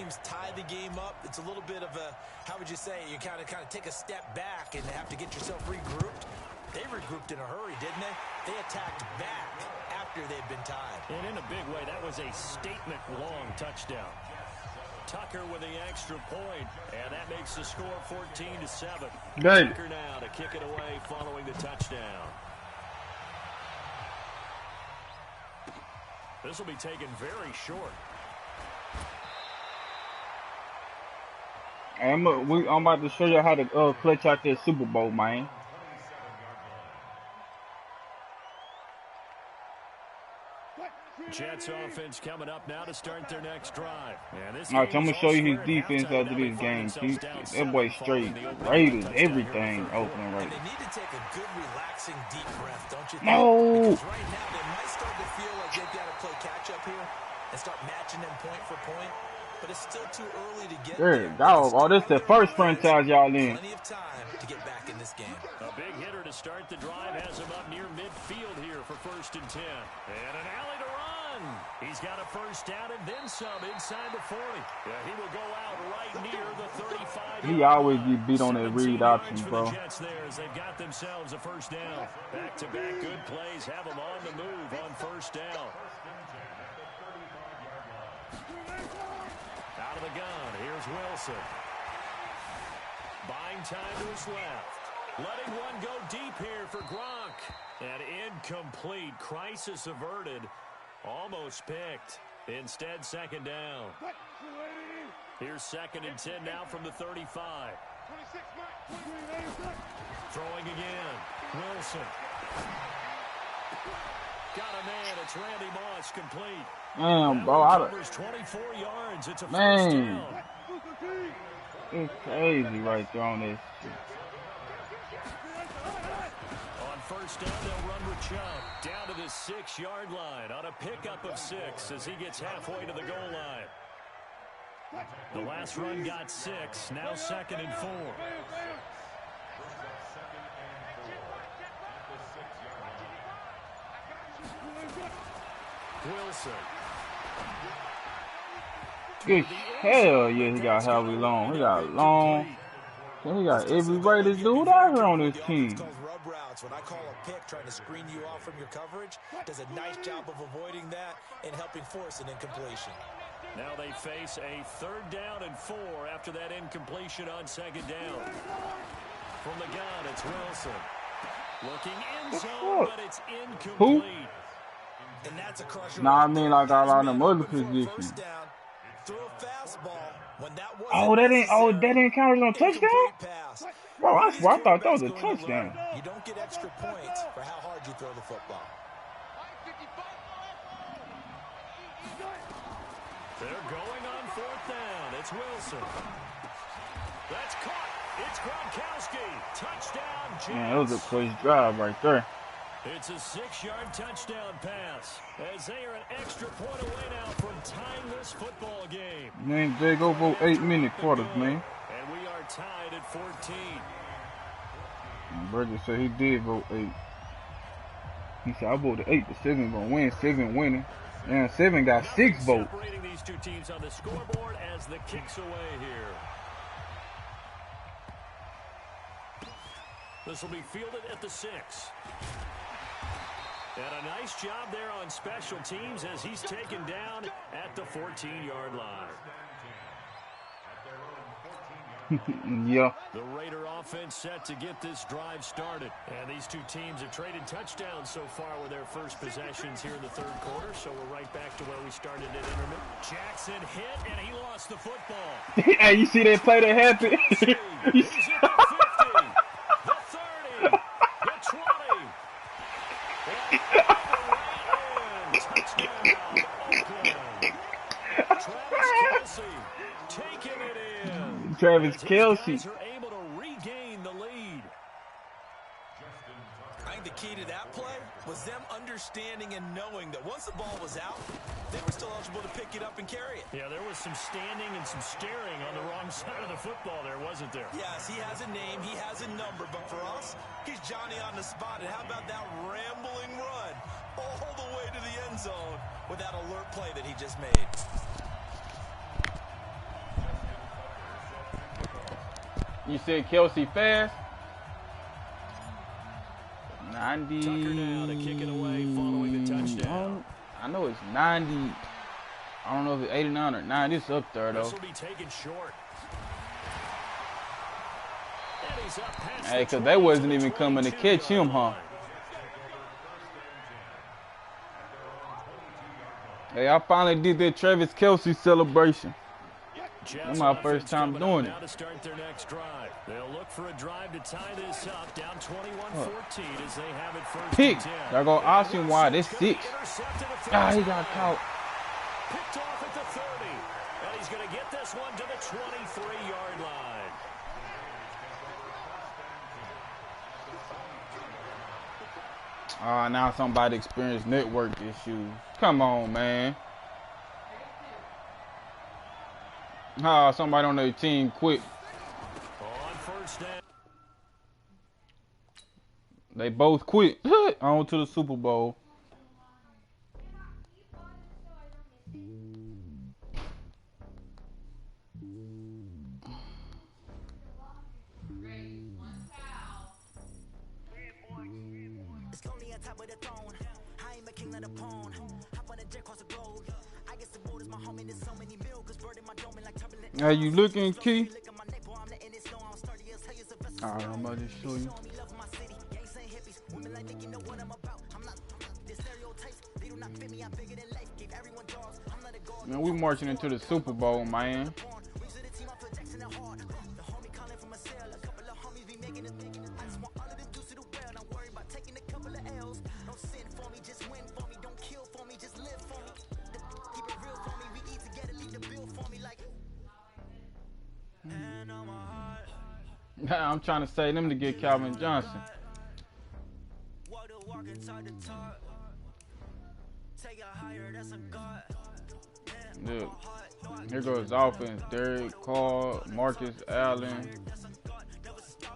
teams tie the game up, it's a little bit of a, how would you say, you kind of take a step back and have to get yourself regrouped. They regrouped in a hurry, didn't they? They attacked back after they'd been tied. And in a big way, that was a statement-long touchdown. Tucker with the extra point, and that makes the score 14-7. Good. Tucker now to kick it away following the touchdown. This will be taken very short. I'm about to show you how to clutch out this Super Bowl, man. Jets offense coming up now to start their next drive. Alright, I'm gonna show you his defense after this game. That boy straight raided everything open right. They need to take a good, relaxing, deep breath, don't you think? No. Because right now they might start to feel like they've got to play catch up here and start matching them point for point. But it's still too early to get there. Dog. Oh, this is the first franchise y'all in. Plenty of time to get back in this game. A big hitter to start the drive has him up near midfield here for 1st and 10. And an alley to run. He's got a first down and then some inside the 40. Yeah, he will go out right near the 35. He always get beat on that read option, bro. The Jets there as they've got themselves a first down. Back-to-back good plays have them on the move on 1st down. Out of the gun, here's Wilson. Buying time to his left. Letting one go deep here for Gronk. And incomplete. Crisis averted. Almost picked. Instead, 2nd down. Here's 2nd and 10 now from the 35. Throwing again. Wilson. Got a man. It's Randy Moss complete. Damn, bro. 24 yards. It's a man. first down. It's crazy right there on this. On 1st down, they'll run with Chubb down to the 6-yard line on a pickup of 6 as he gets halfway to the goal line. The last run got 6. Now 2nd and 4. Wilson. Good hell yeah, he got heavy long. He got long. He got every greatest dude out here on this team. Rub routes. When I call a pick, trying to screen you off from your coverage, does a nice job of avoiding that and helping force an incompletion. Now they face a 3rd down and 4 after that incompletion on 2nd down. From the gun, it's Wilson. Looking in zone, but it's incomplete. Who? And that's a crusher. Nah, I mean like I got them other positions. Oh, that ain't counted on touchdown? Bro, I thought that was a touchdown. You don't get extra points for how hard you throw the football. They're going on 4th down. It's Wilson. That's caught. It's Gronkowski. Touchdown, Jets. Man, that was a close drive right there. It's a 6-yard touchdown pass as they are an extra point away now from tying this football game. Man, they go for 8-minute quarters, man. And we are tied at 14. Burger said he did vote 8. He said I voted 8. The 7 gonna win. 7 winning. And 7 got 6 votes. Separating these two teams on the scoreboard as the kicks away here. This will be fielded at the 6. And a nice job there on special teams as he's taken down at the 14-yard line. Yeah. The Raider offense set to get this drive started. And these two teams have traded touchdowns so far with their first possessions here in the 3rd quarter. So we're right back to where we started at intermission. Jackson hit, and he lost the football. Hey, you see that play that happened? He's at the 50, the 30, the 20. Touchdown, Oakland. Travis Kelce taking it in. Travis Kelce. Are able to regain the lead. I think the key to that play was them understanding and knowing that once the ball was out, they were still eligible to pick it up and carry it. Yeah, there was some standing and some staring on the wrong side of the football there, wasn't there? Yes, he has a name, he has a number, but for us, he's Johnny on the spot. And how about that rambling run all the way to the end zone with that alert play that he just made? You said Kelsey fast? 90. Tucker now to kick it away following the touchdown. I know it's 90. I don't know if it's 89 or 90. It's up there, though. This will be taken short. And he's up past Hey, because they wasn't even coming to catch him, huh? Hey, I finally did that Travis Kelce celebration. That's my first time doing it. To start their next drive. They'll look for a drive to tie this up, down 21-14 as they have it first. Pick. Y'all go Austin wide. That's 6. Ah, he got caught. Picked off at the 30. And he's going to get this one to the 23-yard line. Now somebody experienced network issues. Come on, man. Somebody on their team quit. On first down. They both quit. On to the Super Bowl. How you looking, Key? Alright, I'm about to show you. Man, we marching into the Super Bowl, man. I'm trying to say them to get Calvin Johnson. Look, here goes offense. Derek Carr, Marcus Allen,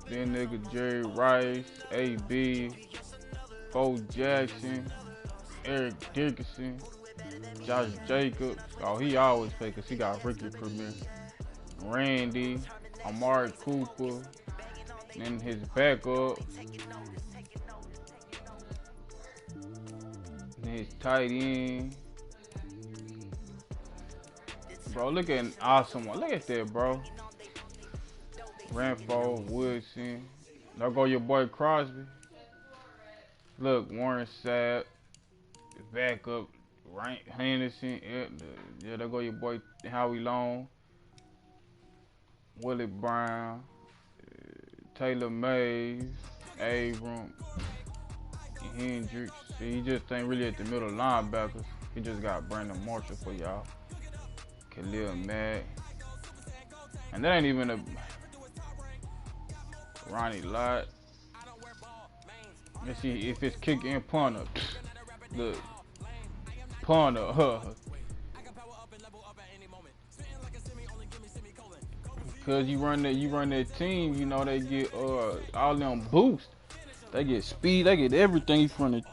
then nigga Jerry Rice, AB, Bo Jackson, Eric Dickerson, Josh Jacobs. Oh, he always play because he got rookie premier. Randy, Amari Cooper, and his backup, and his tight end. Bro, look at an awesome one. Look at that, bro. Renfro, Woodson. There go your boy Crosby. Look, Warren Sapp, backup, Henderson. Yeah, there go your boy Howie Long. Willie Brown, Taylor Mays, Abram, Hendricks. See, he just ain't really at the middle linebackers. He just got Brandon Marshall for y'all. Khalil Mack. And that ain't even a Ronnie Lott. Let's see if it's kick and punter. Look. Punter. Cause you run that team, you know they get all them boosts. They get speed, they get everything from the.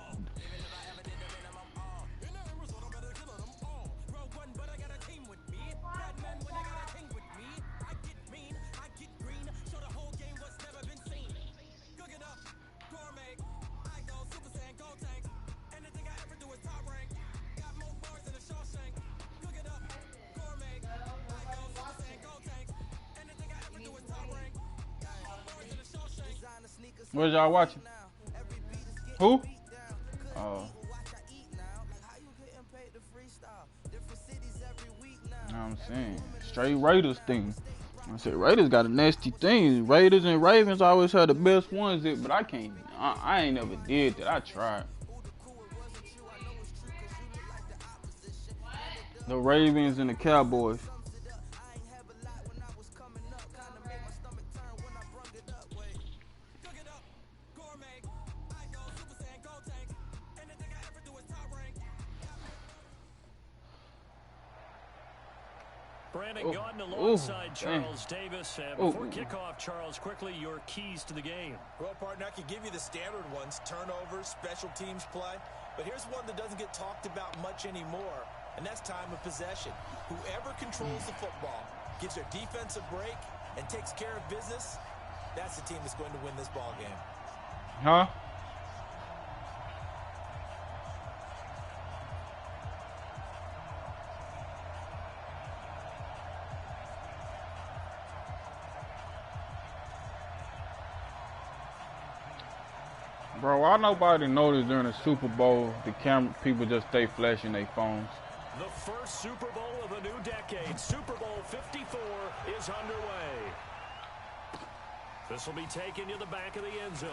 Where's y'all watching? Who? Oh. Know what I'm saying? Straight Raiders thing. I said Raiders got a nasty thing. Raiders and Ravens always had the best ones, but I can't. I ain't never did that. I tried. The Ravens and the Cowboys. Brandon Gaudin alongside Charles Davis. And before kickoff, Charles, quickly your keys to the game. Well, partner, I could give you the standard ones, turnovers, special teams play. But here's one that doesn't get talked about much anymore, and that's time of possession. Whoever controls the football gives their defense a break and takes care of business, that's the team that's going to win this ball game. Huh? Bro, why nobody noticed during the Super Bowl the camera people just stay flashing their phones? The first Super Bowl of a new decade, Super Bowl 54, is underway. This will be taken to the back of the end zone.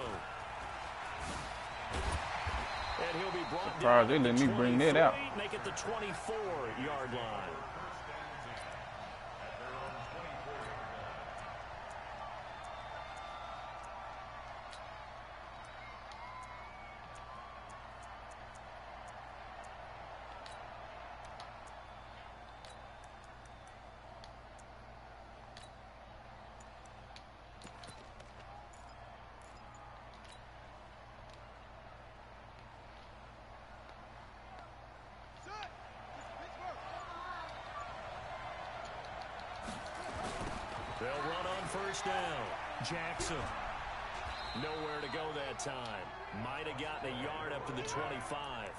And he'll be brought down. They let me bring that out. Make it the 24-yard line. They'll run on first down. Jackson. Nowhere to go that time. Might have gotten a yard up to the 25.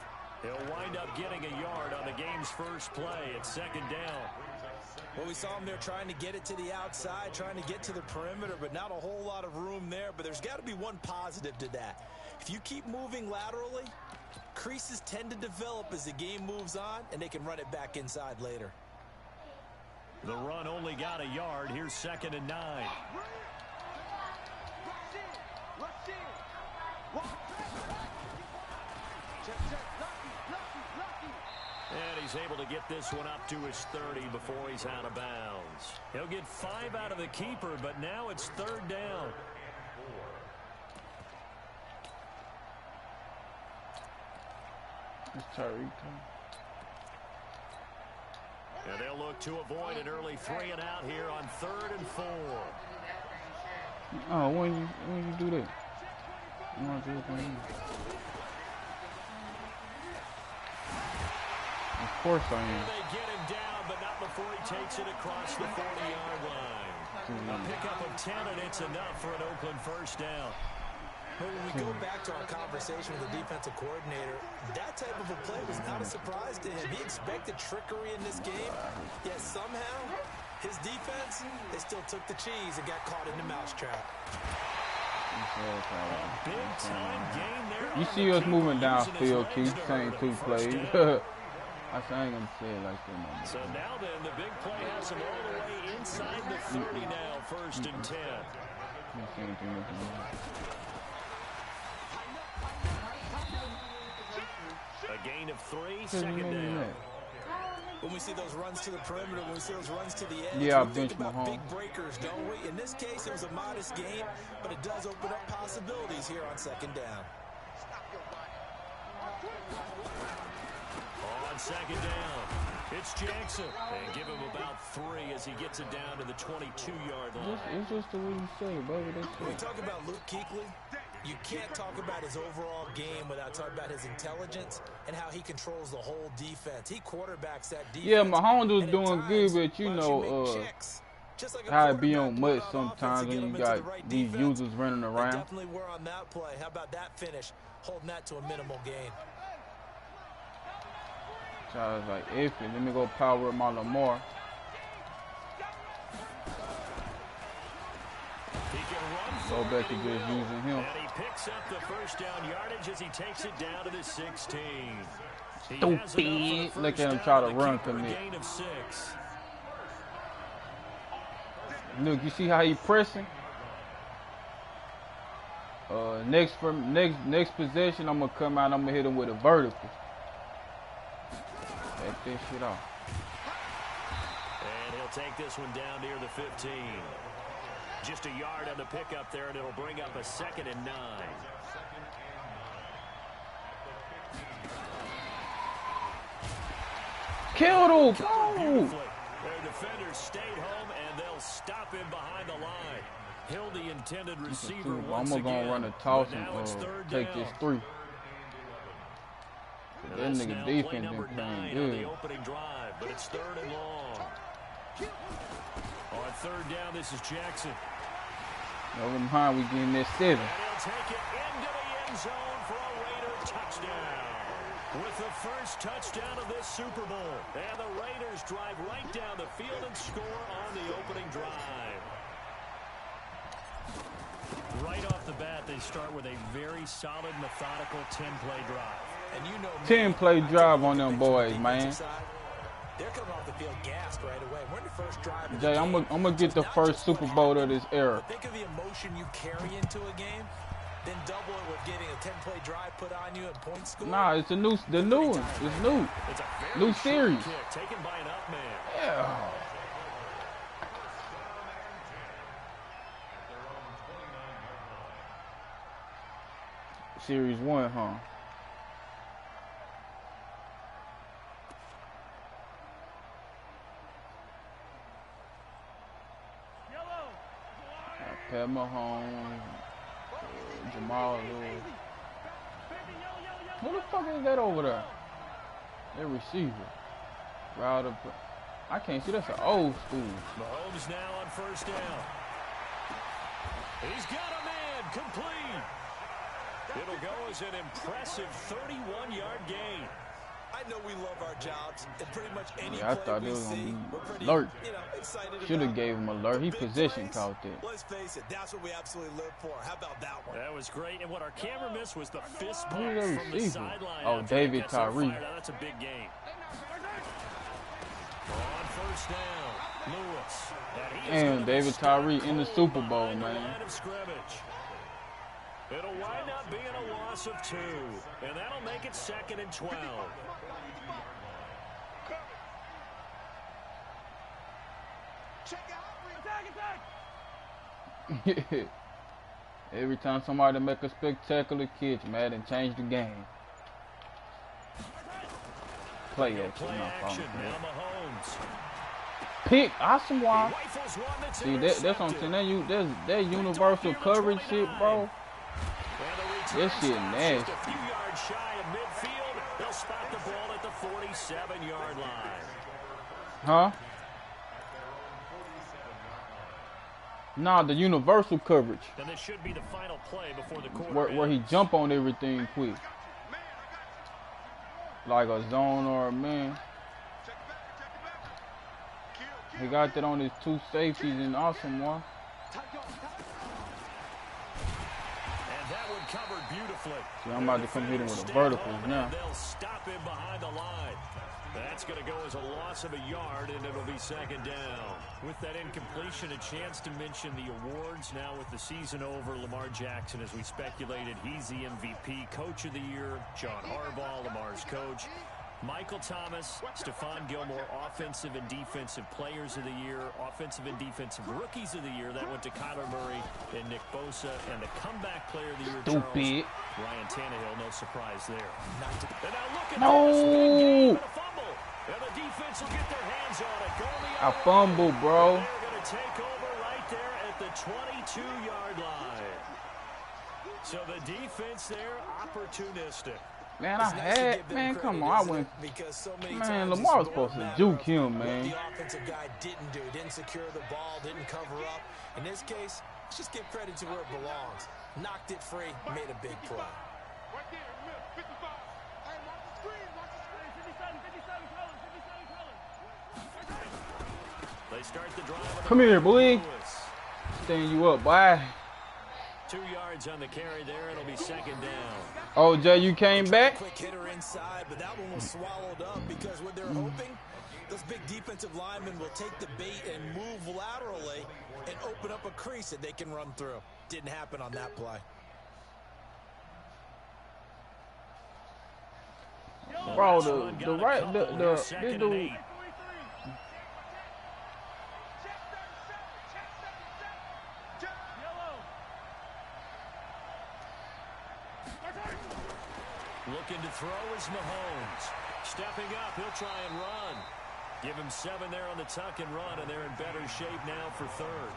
He'll wind up getting a yard on the game's first play at second down. Well, we saw him there trying to get it to the outside, trying to get to the perimeter, but not a whole lot of room there. But there's got to be one positive to that. If you keep moving laterally, creases tend to develop as the game moves on, and they can run it back inside later. The run only got a yard. Here's 2nd and 9. And he's able to get this one up to his 30 before he's out of bounds. He'll get 5 out of the keeper, but now it's 3rd down. It's Tyreek. And they'll look to avoid an early 3 and out here on 3rd and 4. Oh, when you do that? You want to do it for me? Of course I am. They get him down, but not before he takes it across the 40-yard line. A pickup of 10, and it's enough for an Oakland first down. But when we go back to our conversation with the defensive coordinator, that type of a play was not a surprise to him. He expected trickery in this game, yet somehow his defense, they still took the cheese and got caught in the mousetrap. Big-time game there. You see us moving downfield, Keith, same 2 plays. I ain't gonna say it like that no more. So now then, the big play has him all the way inside the 30 now, 1st and 10. A gain of 3, 2nd down. When we see those runs to the perimeter, when we see those runs to the edge, yeah, we think about big breakers, don't we? In this case, it was a modest game, but it does open up possibilities here on 2nd down. On 2nd down, it's Jackson. And give him about 3 as he gets it down to the 22-yard line. It's just the way you say it, baby. When we talk about Luke Kuechly, you can't talk about his overall game without talking about his intelligence and how he controls the whole defense. He quarterbacks that defense. Yeah, Mahomes was doing good, but you know how it be on much sometimes when you got these users running around. They definitely were on that play. How about that finish? Holding that to a minimal gain. So I was like, if it, let me go power up my Lamar. Go back to just using him. And he picks up the first down yardage as he takes it down to the 16. Stupid. Look at him try to run from me. Look, you see how he pressing? Next possession, I'm gonna come out. I'm gonna hit him with a vertical. Take this shit off. And he'll take this one down near the 15. Just a yard on the pickup there, and it'll bring up a 2nd and 9. Killed him! Oh! Their defenders stayed home, and they'll stop him behind the line. Hill, the intended receiver, once again. I'm gonna run a toss and take this 3. That nigga defense been playing good. The opening drive, but it's 3rd and long. On third down. This is Jackson. Over behind, we getting that 7. And he'll take it into the end zone for a Raider touchdown. With the first touchdown of this Super Bowl. And the Raiders drive right down the field and score on the opening drive. Right off the bat, they start with a very solid, methodical 10-play drive. And you know, 10-play drive on them boys, man. They're coming off the field gassed right away. We're in the first drive. Jay, I'm gonna get the first Super Bowl of this era. Think of the emotion you carry into a game, then double it with getting a 10-play drive put on you and points scored. Nah, it's the new one. It's new. It's a new series. Kick taken by an up man. Yeah. Series 1, huh? Pat Mahomes, Jamal Lewis. Who the fuck is that over there? That receiver. Router. I can't see. That's an old school. Mahomes now on first down. He's got a man complete. It'll go as an impressive 31-yard gain. I know we love our jobs, and pretty much any I thought it was gonna be alert. Should have gave him alert. He position caught that. Let's face it, that's what we absolutely live for. How about that one? That was great, and what our camera missed was the fist bump Who's that from the receiver? sideline. Oh, David Tyree. That's a big game. On first down, Lewis. And David Tyree in the Super Bowl, man. It'll wind up being a loss of 2, and that'll make it 2nd and 12. Every time somebody make a spectacular catch, man, and change the game. Play action, pick, awesome one. See, that's what I'm saying. That universal coverage shit, bro. This shit nasty. Just a few yards shy of midfield. They'll spot the ball at the 47-yard line. Huh? Nah, the universal coverage. And this should be the final play before the quarter where he jump on everything quick. Like a zone or a man. He got that on his 2 safeties and awesome one. Covered beautifully. See, I'm about to come hit him with a vertical now. They'll stop him behind the line. That's going to go as a loss of a yard, and it'll be 2nd down. With that incompletion, a chance to mention the awards. Now with the season over, Lamar Jackson, as we speculated, he's the MVP, Coach of the Year. John Harbaugh, Lamar's coach. Michael Thomas, Stephon Gilmore, Offensive and Defensive Players of the Year, Offensive and Defensive Rookies of the Year. That went to Kyler Murray and Nick Bosa. And the Comeback Player of the Year, Charles, Ryan Tannehill. No surprise there. And now look at this. Big game and a fumble. And the defense will get their hands on it. I fumbled, bro. They're going to take over right there at the 22-yard line. So the defense there, opportunistic. Man, come on, I went. Man, Lamar was supposed to juke him, man. The offensive guy didn't secure the ball, didn't cover up. In this case, let's just give credit to where it belongs. Knocked it free, made a big play. They start the drive. Come here, boy. Stand you up, boy. 2 yards on the carry there. It'll be 2nd down. Oh, Jay, you came back? Quick hitter inside, but that one was swallowed up because what they're hoping, those big defensive linemen will take the bait and move laterally and open up a crease that they can run through. Didn't happen on that play. Bro, this dude. Looking to throw is Mahomes. Stepping up, he'll try and run. Give him 7 there on the tuck and run, and they're in better shape now for 3rd.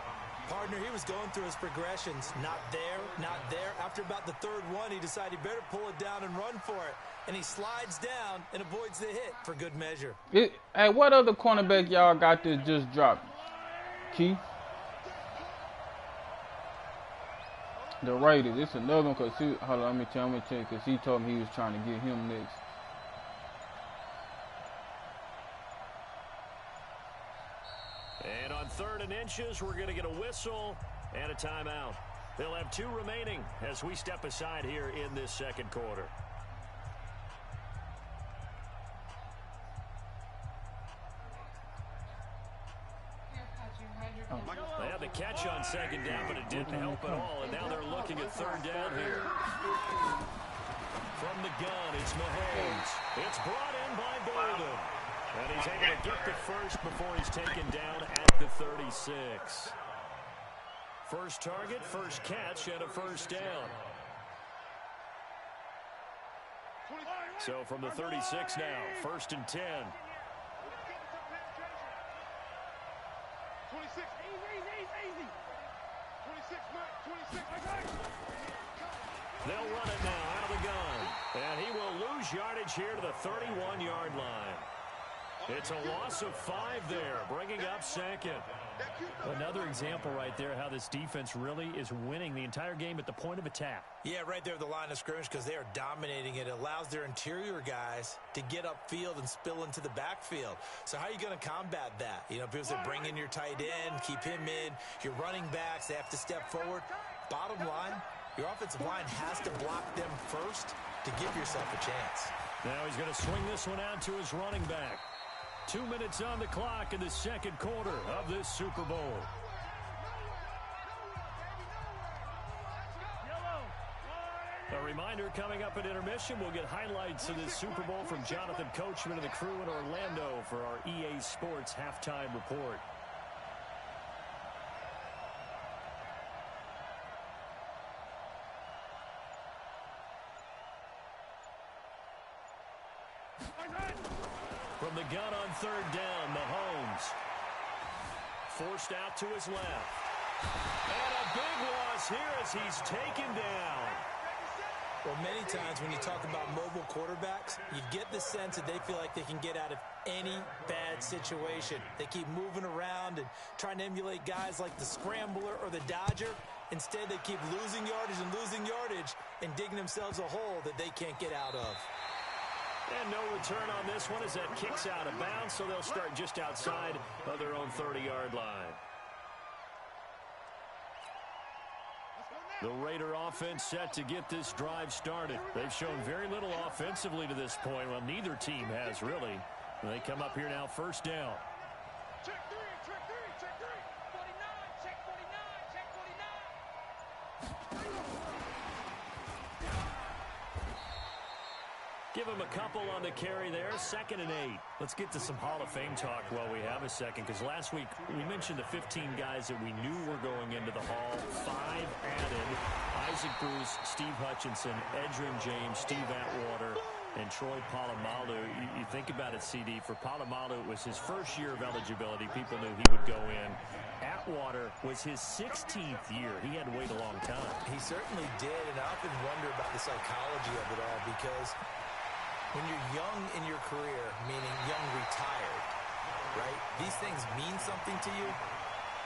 Partner, he was going through his progressions. Not there, not there. After about the 3rd one, he decided he better pull it down and run for it. And he slides down and avoids the hit for good measure. Hey, what other cornerback y'all got that just dropped? Keith? The Raiders. It's another one because hold on, let me check because he told me he was trying to get him next. And on 3rd and inches, we're going to get a whistle and a timeout. They'll have 2 remaining as we step aside here in this second quarter. They had the catch on 2nd down, but it didn't help at all, and now they're looking at 3rd down here. From the gun, it's Mahomes. It's brought in by Bolden. And he's able to get the first before he's taken down at the 36. First target, first catch, and a first down. So from the 36 now, 1st and 10. 26, easy. 26. They'll run it now out of the gun. And he will lose yardage here to the 31-yard line. It's a loss of 5 there, bringing up 2nd. Another example right there how this defense really is winning the entire game at the point of attack. Yeah, right there at the line of scrimmage because they are dominating it. It allows their interior guys to get upfield and spill into the backfield. So how are you going to combat that? You know, because they bring in your tight end, keep him in. Your running backs, they have to step forward. Bottom line, your offensive line has to block them first to give yourself a chance. Now he's going to swing this one out to his running back. 2 minutes on the clock in the second quarter of this Super Bowl. A reminder, coming up at intermission, we'll get highlights of this Super Bowl from Jonathan Coachman and the crew in Orlando for our EA Sports halftime report. From the gun on 3rd down, Mahomes. Forced out to his left. And a big loss here as he's taken down. Well, many times when you talk about mobile quarterbacks, you get the sense that they feel like they can get out of any bad situation. They keep moving around and trying to emulate guys like the Scrambler or the Dodger. Instead, they keep losing yardage and digging themselves a hole that they can't get out of. And no return on this one as that kicks out of bounds, so they'll start just outside of their own 30-yard line. The Raider offense set to get this drive started. They've shown very little offensively to this point. Well, neither team has, really. They come up here now, 1st down. Check three. 49, check 49. Give him a couple on the carry there, 2nd and 8. Let's get to some Hall of Fame talk while we have a second, because last week we mentioned the 15 guys that we knew were going into the Hall. 5 added: Isaac Bruce, Steve Hutchinson, Edgerrin James, Steve Atwater, and Troy Polamalu. You think about it, CD. For Polamalu, it was his first year of eligibility. People knew he would go in. Atwater was his 16th year. He had to wait a long time. He certainly did, and I often wonder about the psychology of it all because when you're young in your career, meaning young retired, right, these things mean something to you,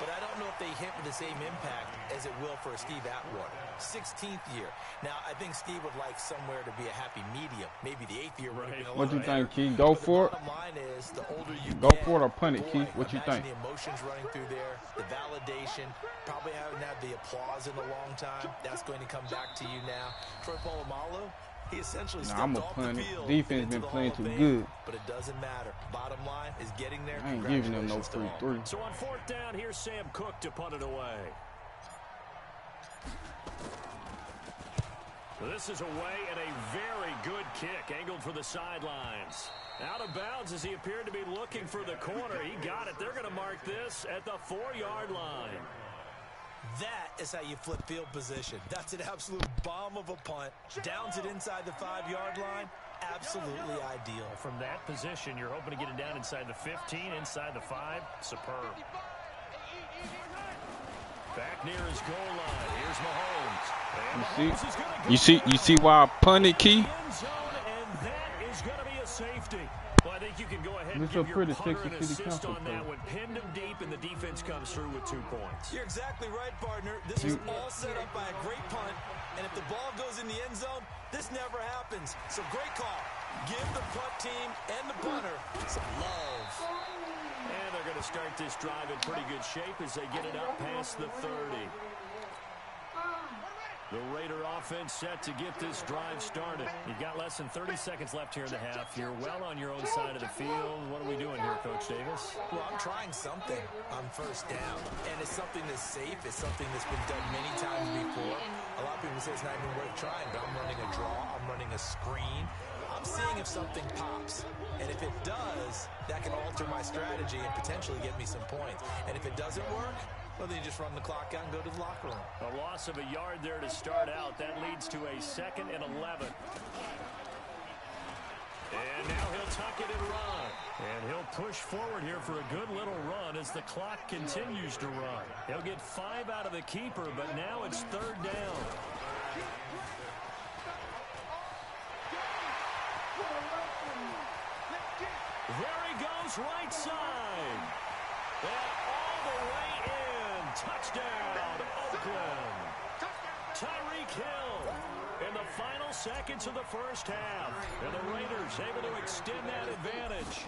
but I don't know if they hit with the same impact as it will for a Steve Atwater. 16th year. Now, I think Steve would like somewhere to be a happy medium. Maybe the 8th year would have been a What little you think, better. Key? Go But for it. The bottom line is, the older you Go get, for it or punt it, boy, Keith. What you imagine think? the emotions running through there, the validation, probably haven't had the applause in a long time. That's going to come back to you now. Troy Polamalu, he essentially stepped I'm a off the punt it. field. Defense into been the playing Hall of too Fame, good. but it doesn't matter. Bottom line is getting there. I ain't giving them no Congratulations to free all. 3. So on 4th down, here's Sam Cook to punt it away. This is away and a very good kick, angled for the sidelines. Out of bounds as he appeared to be looking for the corner. He got it. They're going to mark this at the 4-yard line. That is how you flip field position. That's an absolute bomb of a punt. Downs it inside the 5-yard line. Absolutely ideal. From that position, you're hoping to get it down inside the 15, inside the 5. Superb. Back near his goal line. Here's Mahomes. And You Mahomes is gonna go You see why I punted, Key? end zone, and that is going to be a the safety. Well, I think you can go ahead and This give a your pretty punter sexy an city assist council on that play. one. Pinned him deep, and the defense comes through with 2 points. You're exactly right, partner. This was all set up by a great punt, and if the ball goes in the end zone, this never happens. So great call. Give the punt team and the punter some love. And they're going to start this drive in pretty good shape as they get it up past the 30. The Raider offense set to get this drive started. You've got less than 30 seconds left here in the half. You're well on your own side of the field. What are we doing here, Coach Davis? Well, I'm trying something on first down, and it's something that's safe. It's something that's been done many times before. A lot of people say it's not even worth trying, but I'm running a draw. I'm running a screen. I'm seeing if something pops, and if it does, that can alter my strategy and potentially get me some points. And if it doesn't work, well, then you just run the clock out and go to the locker room. A loss of a yard there to start out. That leads to a 2nd and 11. And now he'll tuck it and run. And he'll push forward here for a good little run as the clock continues to run. He'll get 5 out of the keeper, but now it's 3rd down. There he goes, right side. And all the way in. Touchdown, Oakland. Tyreek Hill in the final seconds of the first half. And the Raiders able to extend that advantage.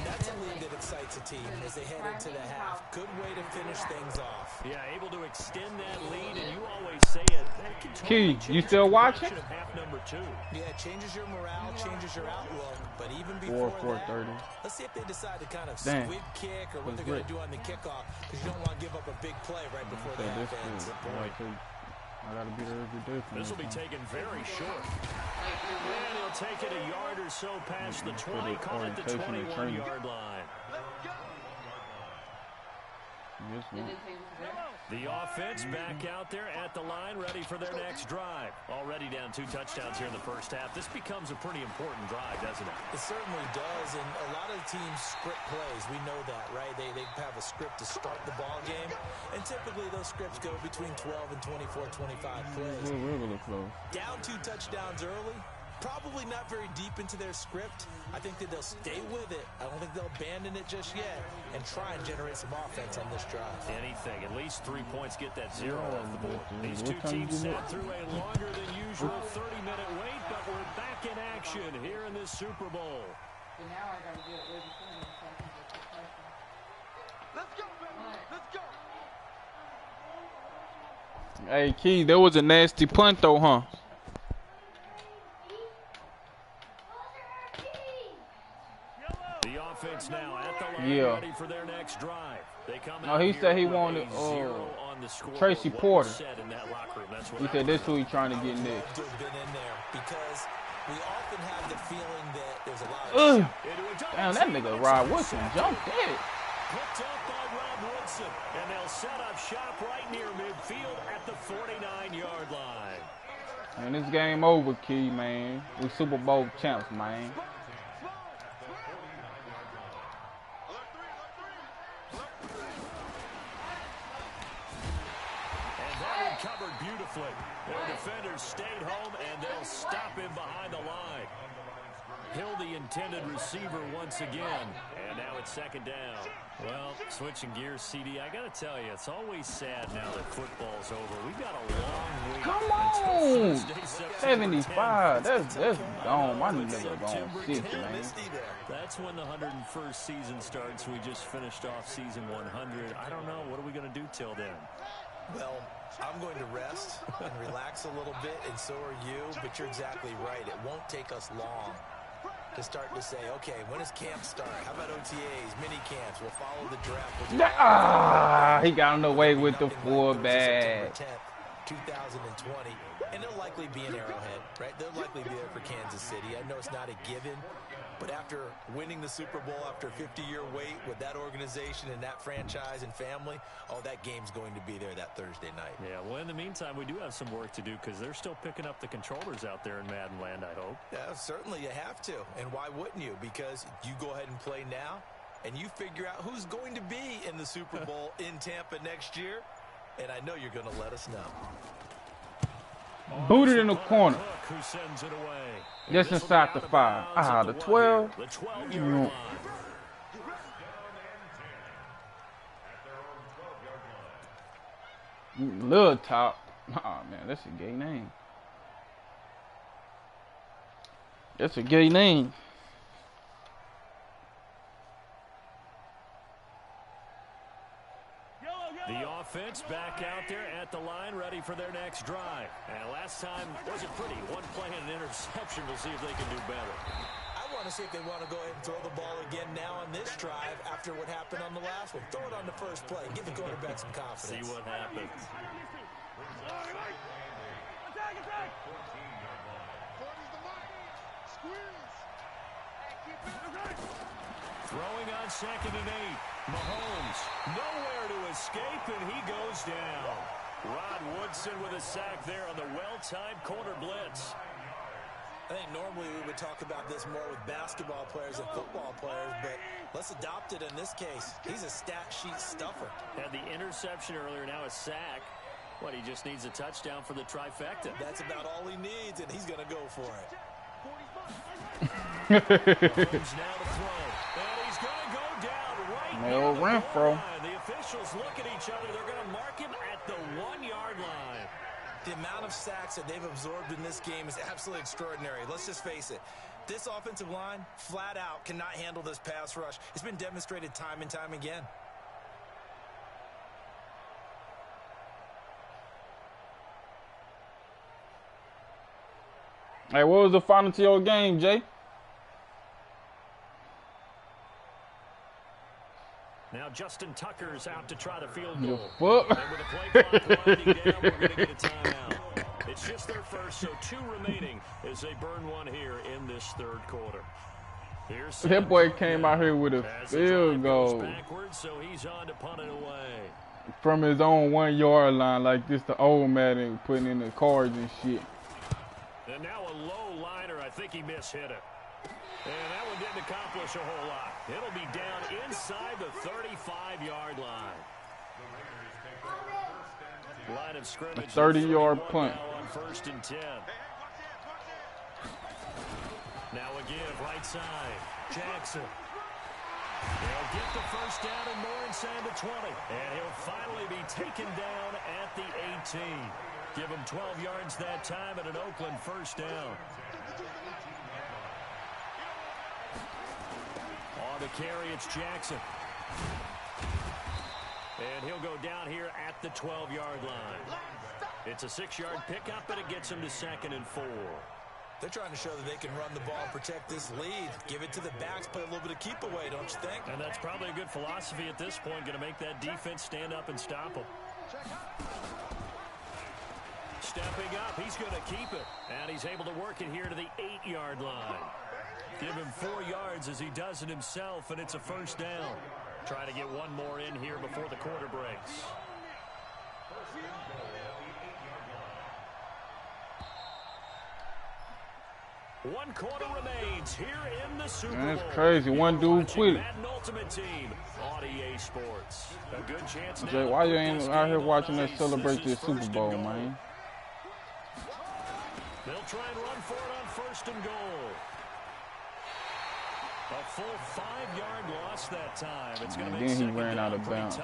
That's a lead that excites a team as they head into the half. Good way to finish things off. Yeah, able to extend that lead, and you always say it. That can totally Key, you change still the watching? direction of half number 2. Yeah, it changes your morale, changes your outlook. But even before 4:30. let's see if they decide to kind of Damn. squib kick or what That's they're going great. to do on the kickoff, because you don't want to give up a big play right before the half ends. I gotta be there every day. This will be taken very short. And he'll take it a yard or so past the 20, call it the 21-yard line. The offense back out there at the line, ready for their next drive. Already down 2 touchdowns here in the first half. This becomes a pretty important drive, doesn't it? It certainly does, and a lot of teams script plays. We know that, right? They have a script to start the ball game, and typically those scripts go between 12 and 24, 25 plays. We're really close. Down 2 touchdowns early, probably not very deep into their script. I think that they'll stay with it. I don't think they'll abandon it just yet and try and generate some offense on this drive. Anything. At least 3 points get that 0 off the board. These 2 teams sat through a longer than usual 30-minute wait, but we're back in action here in this Super Bowl. Let's go, baby. Let's go. Hey, Key, that was a nasty punt, though, huh? The offense now at the line, ready for their next drive. They come out he said he here with wanted a 0 on the scoreboard. Tracy What Porter. was said in that locker room. That's what He said this who he trying to get next. To have been in there because we often have the feeling that there's a lot of Damn, that nigga Rod Woodson jumped it. Picked up by Rob Woodson, and they'll set up shop right near midfield at the 49-yard line. Man, this game over, Key, man. We Super Bowl champs, man. And that one covered beautifully. Their defenders stayed home, and they'll stop him behind the line. Hill, the intended receiver once again. And now it's 2nd down. Well, switching gears, CD, I got to tell you, it's always sad now that football's over. We've got a long week. Come on! Thursday, 75. That's gone. My With nigga gone September 6, 10th. man. That's when the 101st season starts. We just finished off season 100. I don't know. What are we going to do till then? Well, I'm going to rest and relax a little bit, and so are you, but you're exactly right. It won't take us long to start to say, okay, when does camp start? How about OTAs, mini camps? We'll follow the draft. He got away with the fullback. 2020, and they'll likely be in Arrowhead, right? They'll likely be there for Kansas City. I know it's not a given, but after winning the Super Bowl after a 50-year wait with that organization and that franchise and family, oh, that game's going to be there that Thursday night. Yeah, well, in the meantime, we do have some work to do because they're still picking up the controllers out there in Madden land, I hope. Yeah, certainly you have to, and why wouldn't you? Because you go ahead and play now, and you figure out who's going to be in the Super Bowl in Tampa next year, and I know you're going to let us know. Booted in the corner. Who sends it away. Just inside the 5. Ah, the 12. The 12-yard line. Little top. Oh man, that's a gay name. That's a gay name. The offense back out there at the line, ready for their next drive. And last time wasn't pretty. One play and an interception. We'll see if they can do better. I want to see if they want to go ahead and throw the ball again now on this drive after what happened on the last one. Throw it on the first play. Give the quarterback some confidence. See what happens. Throwing on 2nd and 8. Mahomes nowhere to escape, and he goes down. Rod Woodson with a sack there on the well-timed corner blitz. I think normally we would talk about this more with basketball players than football players, but let's adopt it in this case. He's a stat sheet stuffer. Had the interception earlier, now a sack. What, he just needs a touchdown for the trifecta. That's about all he needs, and he's going to go for it. Mahomes now to throw, and he's going to go down right near the goal line. The officials look at each other. They're going to mark him at the 1-yard line. The amount of sacks that they've absorbed in this game is absolutely extraordinary. Let's just face it. This offensive line, flat out, cannot handle this pass rush. It's been demonstrated time and time again. Hey, what was the final to your game, Jay? Now Justin Tucker's out to try the field goal. Fuck. And with the play clock winding down, we're going to get a timeout. It's just their first, so 2 remaining as they burn one here in this 3rd quarter. Here's That boy came out here with a field goal backwards, so he's on to punt it away. from his own 1-yard line, like this the old man putting in the cards and shit. And now a low liner. I think he mishit it. And that one didn't accomplish a whole lot. It'll be down inside the 35-yard line. Line of scrimmage. A 30-yard punt. On 1st and 10. Now a give right side. Jackson. They'll get the first down and more inside the 20. And he'll finally be taken down at the 18. Give him 12 yards that time at an Oakland first down. On the carry, it's Jackson. And he'll go down here at the 12-yard line. It's a 6-yard pickup, and it gets him to 2nd and 4. They're trying to show that they can run the ball, protect this lead, give it to the backs, play a little bit of keep away, don't you think? And that's probably a good philosophy at this point, going to make that defense stand up and stop them. Stepping up, he's going to keep it. And he's able to work it here to the 8-yard line. Give him 4 yards as he does it himself, and it's a first down. Try to get one more in here before the quarter breaks. One quarter remains here in the Super Bowl. Man, that's crazy. One dude quit. Ultimate Team on EA Sports. A good chance now. Jay, why you ain't out here watching us celebrate this Super Bowl, man? They'll try and run for it on 1st and goal. A full 5-yard loss that time. It's going to make then he ran out of bounds.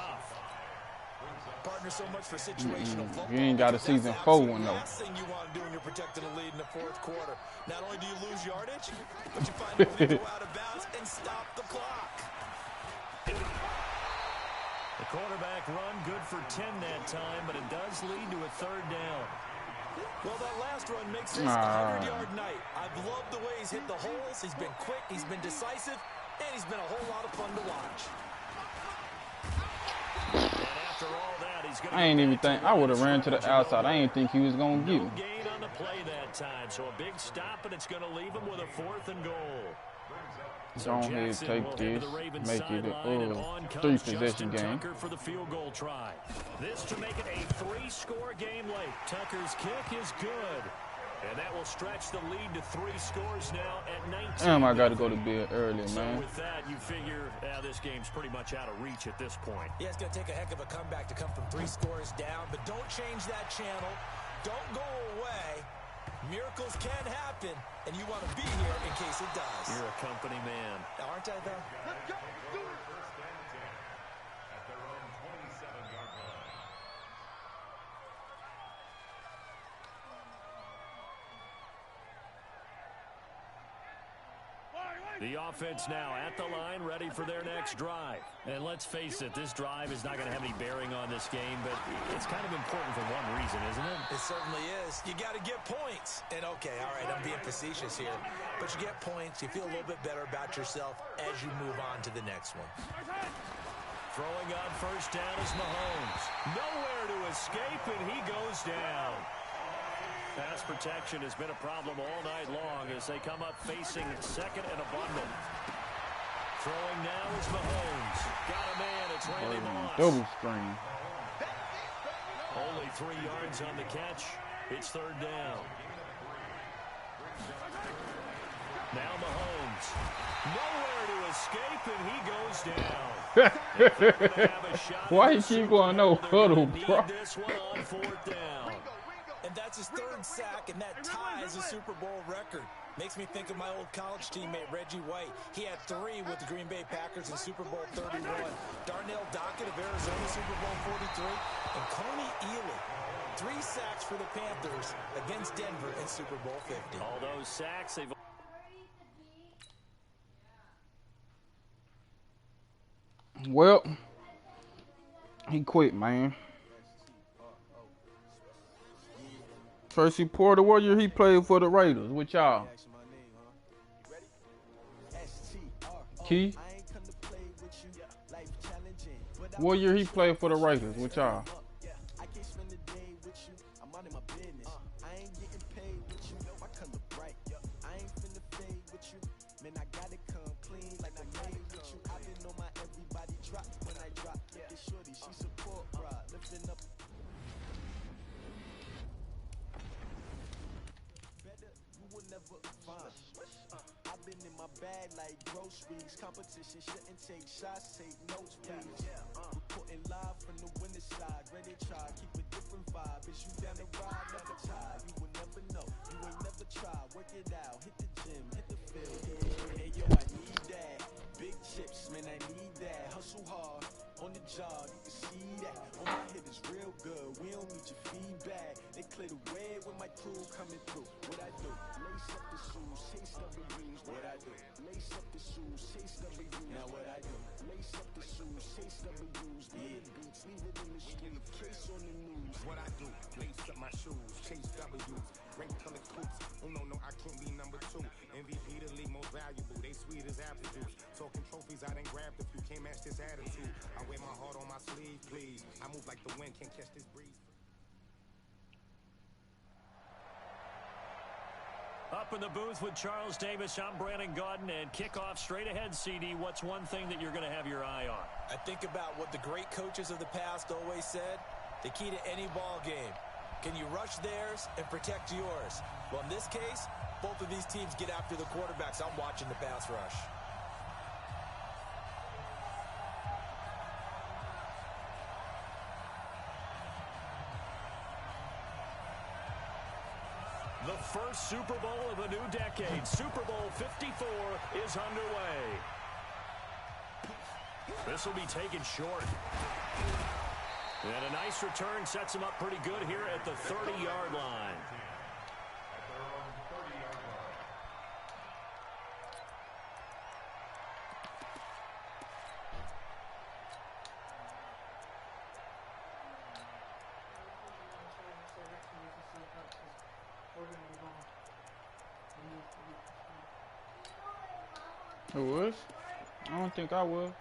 Partner, so much for situational football. You ain't got a season 4 one though. The last thing you want to do when you're protecting a lead in the 4th quarter. Not only do you lose yardage, but you find a way to go out of bounds and stop the clock. The quarterback run good for 10 that time, but it does lead to a 3rd down. Well, that last run makes this a 100-yard night. I've loved the way he's hit the holes. He's been quick, he's been decisive, and he's been a whole lot of fun to watch. And after all that, he's going to I ain't even think I would have ran to the outside. I ain't think he was gonna get him. No gain on the play that time, so a big stop, and it's going to leave him with a 4th and goal. Go ahead, take this, make it a 3-possession game. Tucker for the field goal try. This to make it a 3-score game late. Tucker's kick is good. And that will stretch the lead to 3 scores now at 19. Damn, I got to go to bed early, so man. with that, you figure this game's pretty much out of reach at this point. Yeah, it's going to take a heck of a comeback to come from 3 scores down, but don't change that channel. don't go away. Miracles can happen, and you want to be here in case it does. You're a company man. Aren't I, though? Let's go. Do it. The offense now at the line, ready for their next drive. And let's face it, this drive is not going to have any bearing on this game, but it's kind of important for one reason, isn't it? It certainly is. You got to get points. And, okay, all right, I'm being facetious here. But you get points. You feel a little bit better about yourself as you move on to the next one. Throwing on first down is Mahomes. Nowhere to escape, and he goes down. Pass protection has been a problem all night long as they come up facing second and a bundle. Throwing now is Mahomes. Got a man. It's Randy Moss. Double screen. Only 3 yards on the catch. It's third down. Now Mahomes. Nowhere to escape, and he goes down. Why you keep going no huddle, bro? This one on fourth down. And that's his third sack, and that ties a Super Bowl record. Makes me think of my old college teammate, Reggie White. He had 3 with the Green Bay Packers in Super Bowl 31. Darnell Dockett of Arizona, Super Bowl 43. And Coney Ealy, 3 sacks for the Panthers against Denver in Super Bowl 50. All those sacks, they've... Well, he quit, man. Tracy Porter, what year he played for the Raiders with y'all? Key? What year he played for the Raiders with y'all? I've been in my bag like groceries. Competition shouldn't take shots, take notes, please. Reporting live from the winning side. Ready to try, keep a different vibe. Is you down the ride, never tie. You will never know, you ain't never try. Work it out, hit the gym, hit the field. Hey yo, I need that. Big chips, man, I need that. Hustle hard, on the job, you can see that. On my hit is real good, we don't need your feedback. They clear the way when my crew coming through. What I do? Lace up the shoes, chase up the rings. What I do? Lace up the shoes, chase up the rings. Now what I do? Lace up the shoes, chase up the rings. Beat beats, leave it in the street, case on the news. What I do? Lace up my shoes, chase W's. Great color coops. Oh no, I can't be number 2. MVP the league most valuable. They sweet as apple juice. Talking trophies, I done grabbed a few. Can't match this attitude. I wear my heart on my sleeve, please. I move like the wind, can't catch this breeze. Up in the booth with Charles Davis, I'm Brandon Gaudin, and kickoff straight ahead, CD. What's one thing that you're going to have your eye on? I think about what the great coaches of the past always said. The key to any ball game. Can you rush theirs and protect yours? Well, in this case, both of these teams get after the quarterbacks. I'm watching the pass rush. The first Super Bowl of a new decade, Super Bowl 54, is underway. This will be taken short. And a nice return sets him up pretty good here at the 30-yard line. Who was? I don't think I will.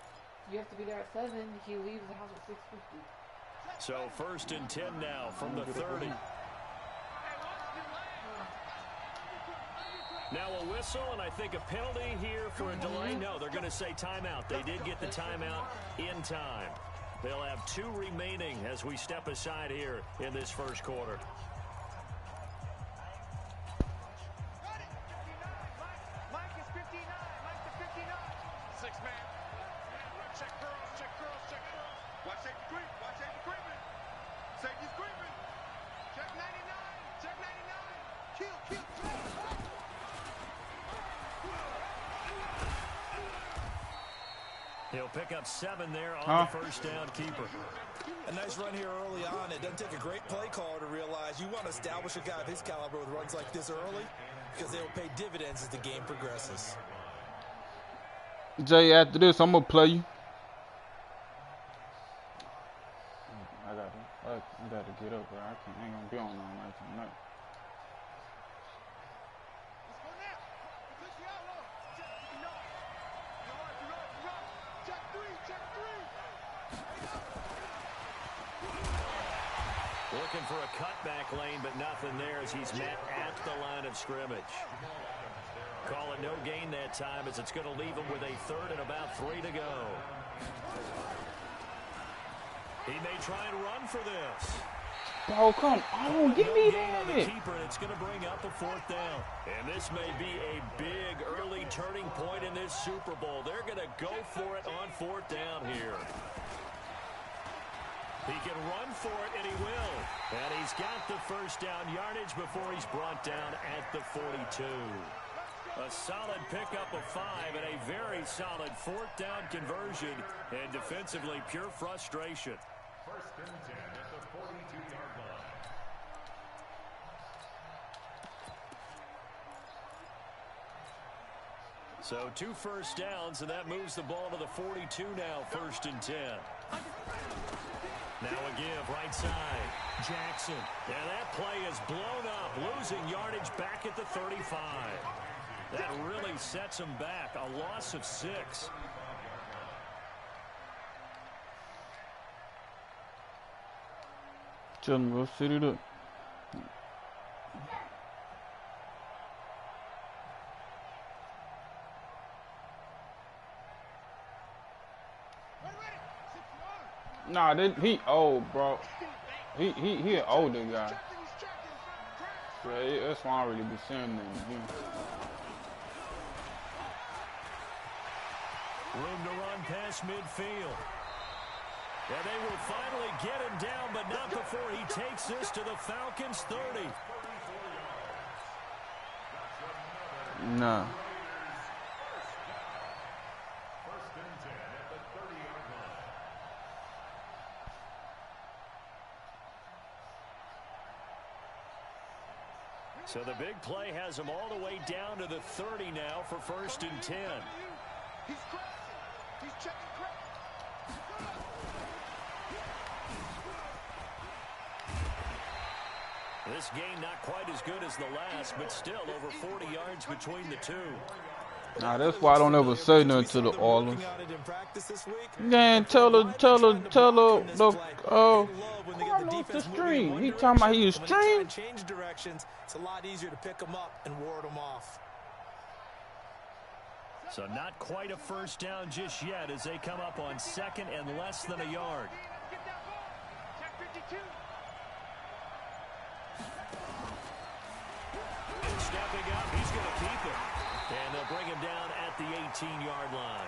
You have to be there at 7. He leaves the house at 6:50. So first and 10 now from the 30. Now a whistle, and I think a penalty here for a delay. No, they're going to say timeout. They did get the timeout in time. They'll have 2 remaining as we step aside here in this first quarter. Watch safety creep. Watch safety creeping. Safety's creeping. Check 99. pick up 7 there on the first down keeper. A nice run here early on. It doesn't take a great play caller to realize you want to establish a guy of his caliber with runs like this early because they will pay dividends as the game progresses. Jay, after this, I'm going to play you. I got to get up, bro. I ain't going to be on all night tonight. Looking for a cutback lane, but nothing there as he's met at the line of scrimmage. Call it no gain that time as it's going to leave him with a 3rd and about 3 to go. He may try and run for this. Bro, come on, give me that. that. Keeper, and it's going to bring up a 4th down. And this may be a big early turning point in this Super Bowl. They're going to go for it on 4th down here. He can run for it, and he will. And he's got the first down yardage before he's brought down at the 42. A solid pickup of 5 and a very solid 4th down conversion. And defensively, pure frustration. 1st and 10 at the 42-yard line. So 2 first downs, and that moves the ball to the 42 now, 1st and 10. Now a give, right side. Jackson. And that play is blown up, losing yardage back at the 35. That really sets him back. A loss of 6. Tell him go sit it up. Nah, he old, bro. He an older guy. Yeah, that's why I don't really be saying nothing. Room to run past midfield. And they will finally get him down, but not before he takes this to the Falcons' 30. Nah. So the big play has him all the way down to the 30 now for 1st and 10. He's checking This game not quite as good as the last, but still over 40 yards between the two. Nah, that's why I don't ever say nothing to the Oilers. Man, tell her, come off the stream. He talking about he was stream. Change directions. It's a lot easier to pick them up and ward them off. So not quite a first down just yet as they come up on 2nd and less than a yard. And stepping up, he's going to keep it. And they'll bring him down at the 18-yard line.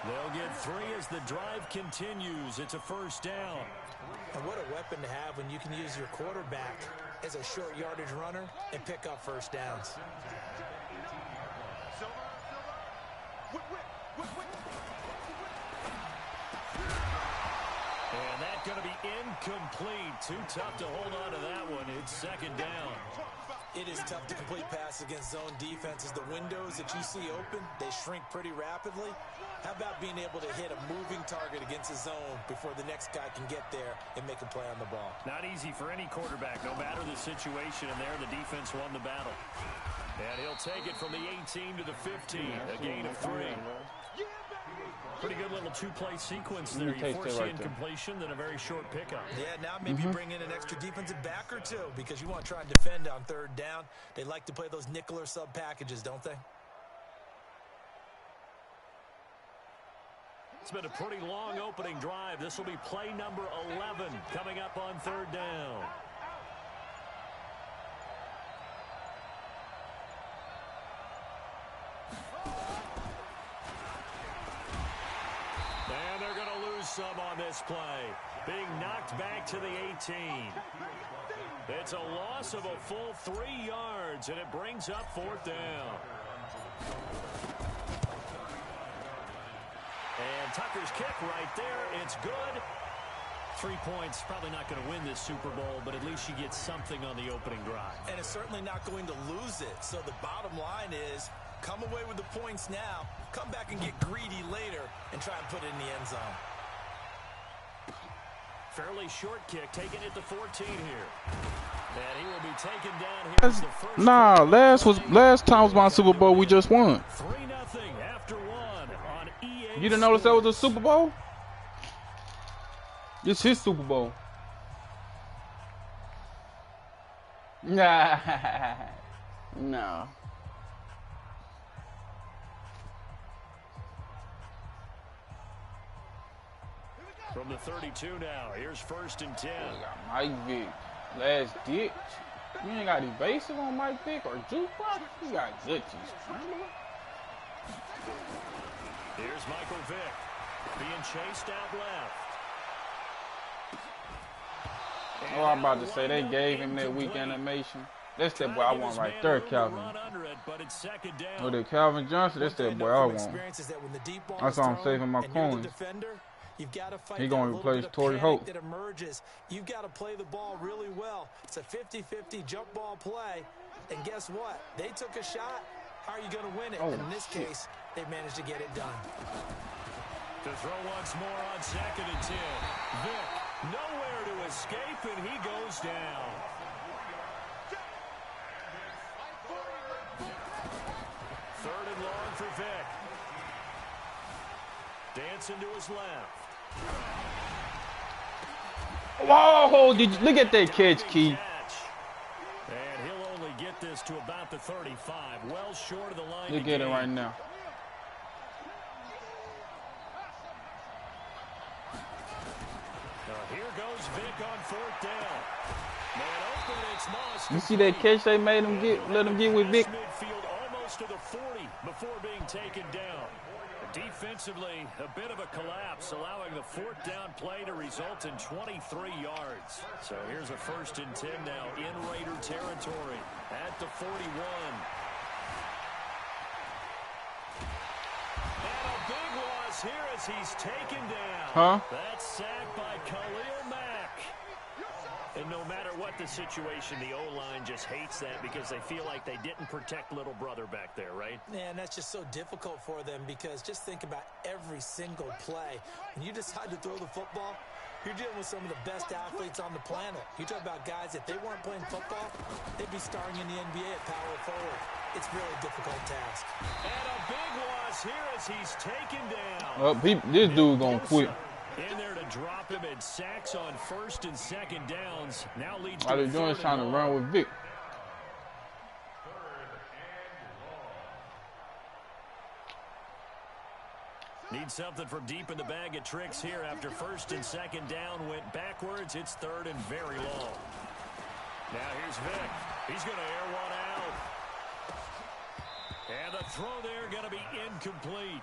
They'll get 3 as the drive continues. It's a first down. And what a weapon to have when you can use your quarterback as a short yardage runner and pick up first downs. And that's going to be incomplete. Too tough to hold on to that one. It's 2nd down. It is tough to complete passes against zone defenses. The windows that you see open, they shrink pretty rapidly. How about being able to hit a moving target against a zone before the next guy can get there and make a play on the ball? Not easy for any quarterback, no matter the situation. And there, the defense won the battle. And he'll take it from the 18 to the 15, a gain of 3. Pretty good little 2-play sequence there. You force the incompletion, then a very short pickup. Yeah, now maybe bring in an extra defensive back or 2 because you want to try and defend on 3rd down. They like to play those nickel or sub packages, don't they? It's been a pretty long opening drive. This will be play number 11 coming up on 3rd down. And they're going to lose some on this play. Being knocked back to the 18. It's a loss of a full 3 yards, and it brings up 4th down. And And Tucker's kick right there. It's good. 3 points, probably not going to win this Super Bowl, but at least she gets something on the opening drive. And it's certainly not going to lose it. So the bottom line is, come away with the points now, come back and get greedy later, and try and put it in the end zone. Fairly short kick, taking it to 14 here. And he will be taken down here. As the first last time was my Super Bowl we just won. 3-0 after one on EA. You didn't notice that was a Super Bowl? It's his Super Bowl. Nah. No. From the 32 now, here's 1st and 10. We got Mike Vick. Last ditch. You ain't got evasive on Mike Vick or jukebox. You got glitches. Here's Michael Vick being chased out left. Oh, I'm about to say they gave him that weak animation. That's that boy I want right there, Calvin. With the Calvin Johnson, that's that boy I want. That's why I'm saving my coins. He gonna replace Torrey Holt. You've got to play the ball really well. It's a 50-50 jump ball play, and guess what? They took a shot. How are you going to win it? Oh, and in this case, they managed to get it done. To throw once more on 2nd and 10. Vick nowhere to escape, and he goes down. Third and long for Vick. Dancing to his left. Whoa! Did you look at that catch, Key? And he'll only get this to about the 35, well short of the line. Look at it right now. Here goes Vick on 4th down. Man open, it's Moss. You see that catch they made him get? Let him get with Vick. Midfield almost to the 40 before being taken down. Defensively, a bit of a collapse, allowing the 4th down play to result in 23 yards. So here's a 1st and 10 now in Raider territory at the 41. And a big loss here as he's taken down. That's sacked by Khalil Mack. And no matter what the situation, the O-line just hates that because they feel like they didn't protect little brother back there, right? Man, that's just so difficult for them because just think about every single play. When you decide to throw the football, you're dealing with some of the best athletes on the planet. You talk about guys, if they weren't playing football, they'd be starring in the NBA at power forward. It's really a difficult task. And a big loss here as he's taken down. Well, this dude gonna quit. In there to drop him, and sacks on 1st and 2nd downs. Now leads All to they're doing is trying to run with Vick. Need something from deep in the bag of tricks here after 1st and 2nd down went backwards. It's 3rd and very long. Now here's Vick. He's going to air one out. And the throw there going to be incomplete.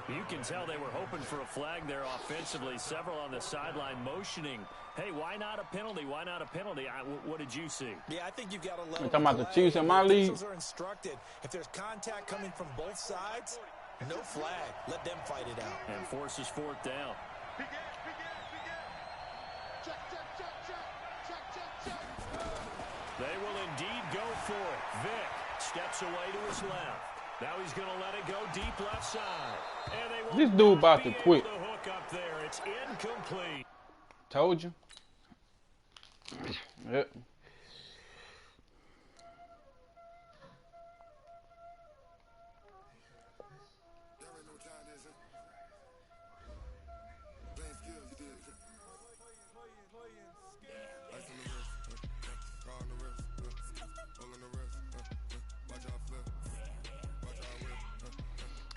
You can tell they were hoping for a flag there offensively. Several on the sideline motioning. Hey, why not a penalty? Why not a penalty? What did you see? Yeah, I think you've got to let them talking about the Chiefs in my league. Are instructed. If there's contact coming from both sides, no flag. Let them fight it out. And forces 4th down. They will indeed go for it. Vick steps away to his left. Now he's going to let it go deep left side. And they will this dude about to quit. The hook up there. It's incomplete. Told you. Yep.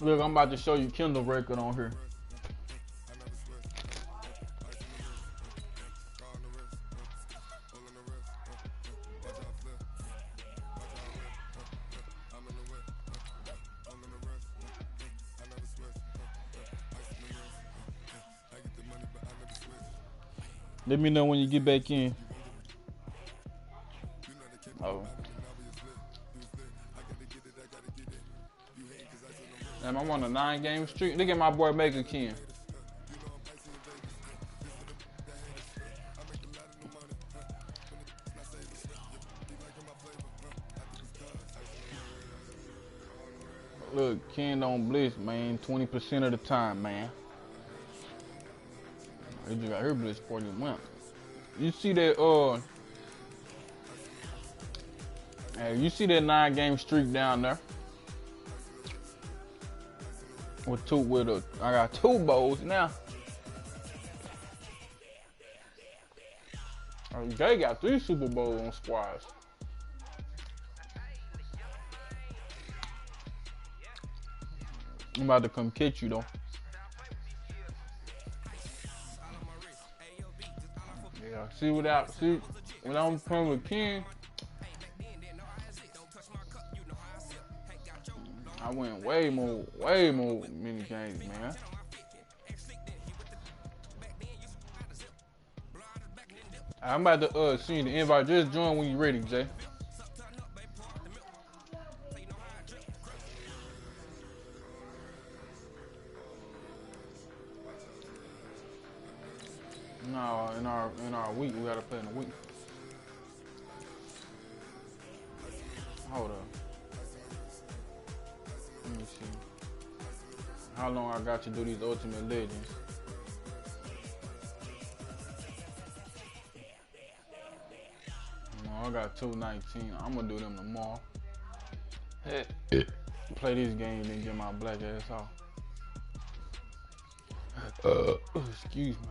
Look, I'm about to show you Kendall record on here. Let me know when you get back in. Oh. And I'm on a 9-game streak. Look at my boy Mega Ken. Look, Ken don't blitz, man. 20% of the time, man. He just got her blitz 41. You see that? Hey, you see that 9-game streak down there? I got 2 bowls now. Jay got 3 Super Bowls on squads. I'm about to come catch you though. Yeah, see when I'm playing with Ken, I went way more mini games, man. I'm about to send the invite. Just join when you're ready, Jay. No, in our week, we gotta play in a week. Hold up. Let me see. How long I got to do these Ultimate Legends? No, I got 219. I'm gonna do them tomorrow. Play these games and get my black ass off. Excuse me.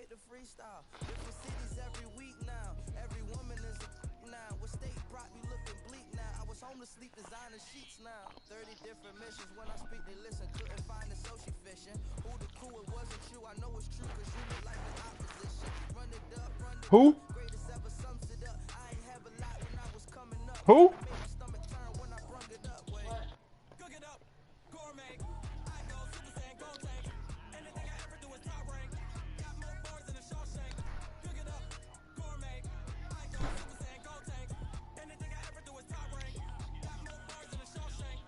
The freestyle, different cities every week now. Every woman is a now. What state brought me looking bleak now? I was homeless, sleep designer sheets now. 30 different missions. When I speak, they listen. Couldn't find the social fishing. Who the cool? It wasn't you. I know it's true, cause you look like the opposition. Run it up, run it Who? up. Greatest ever sums it up. I ain't have a lot when I was coming up. Who? Made my stomach turn when I brung it up. Wait. Cook it up, gourmet. I go super saiyan, go tank. Anything I ever do is top rank. Got more bars than a Shawshank. Cook it up, gourmet. I go super saiyan, go tank. Anything I ever do is top rank. Got more bars than a Shawshank.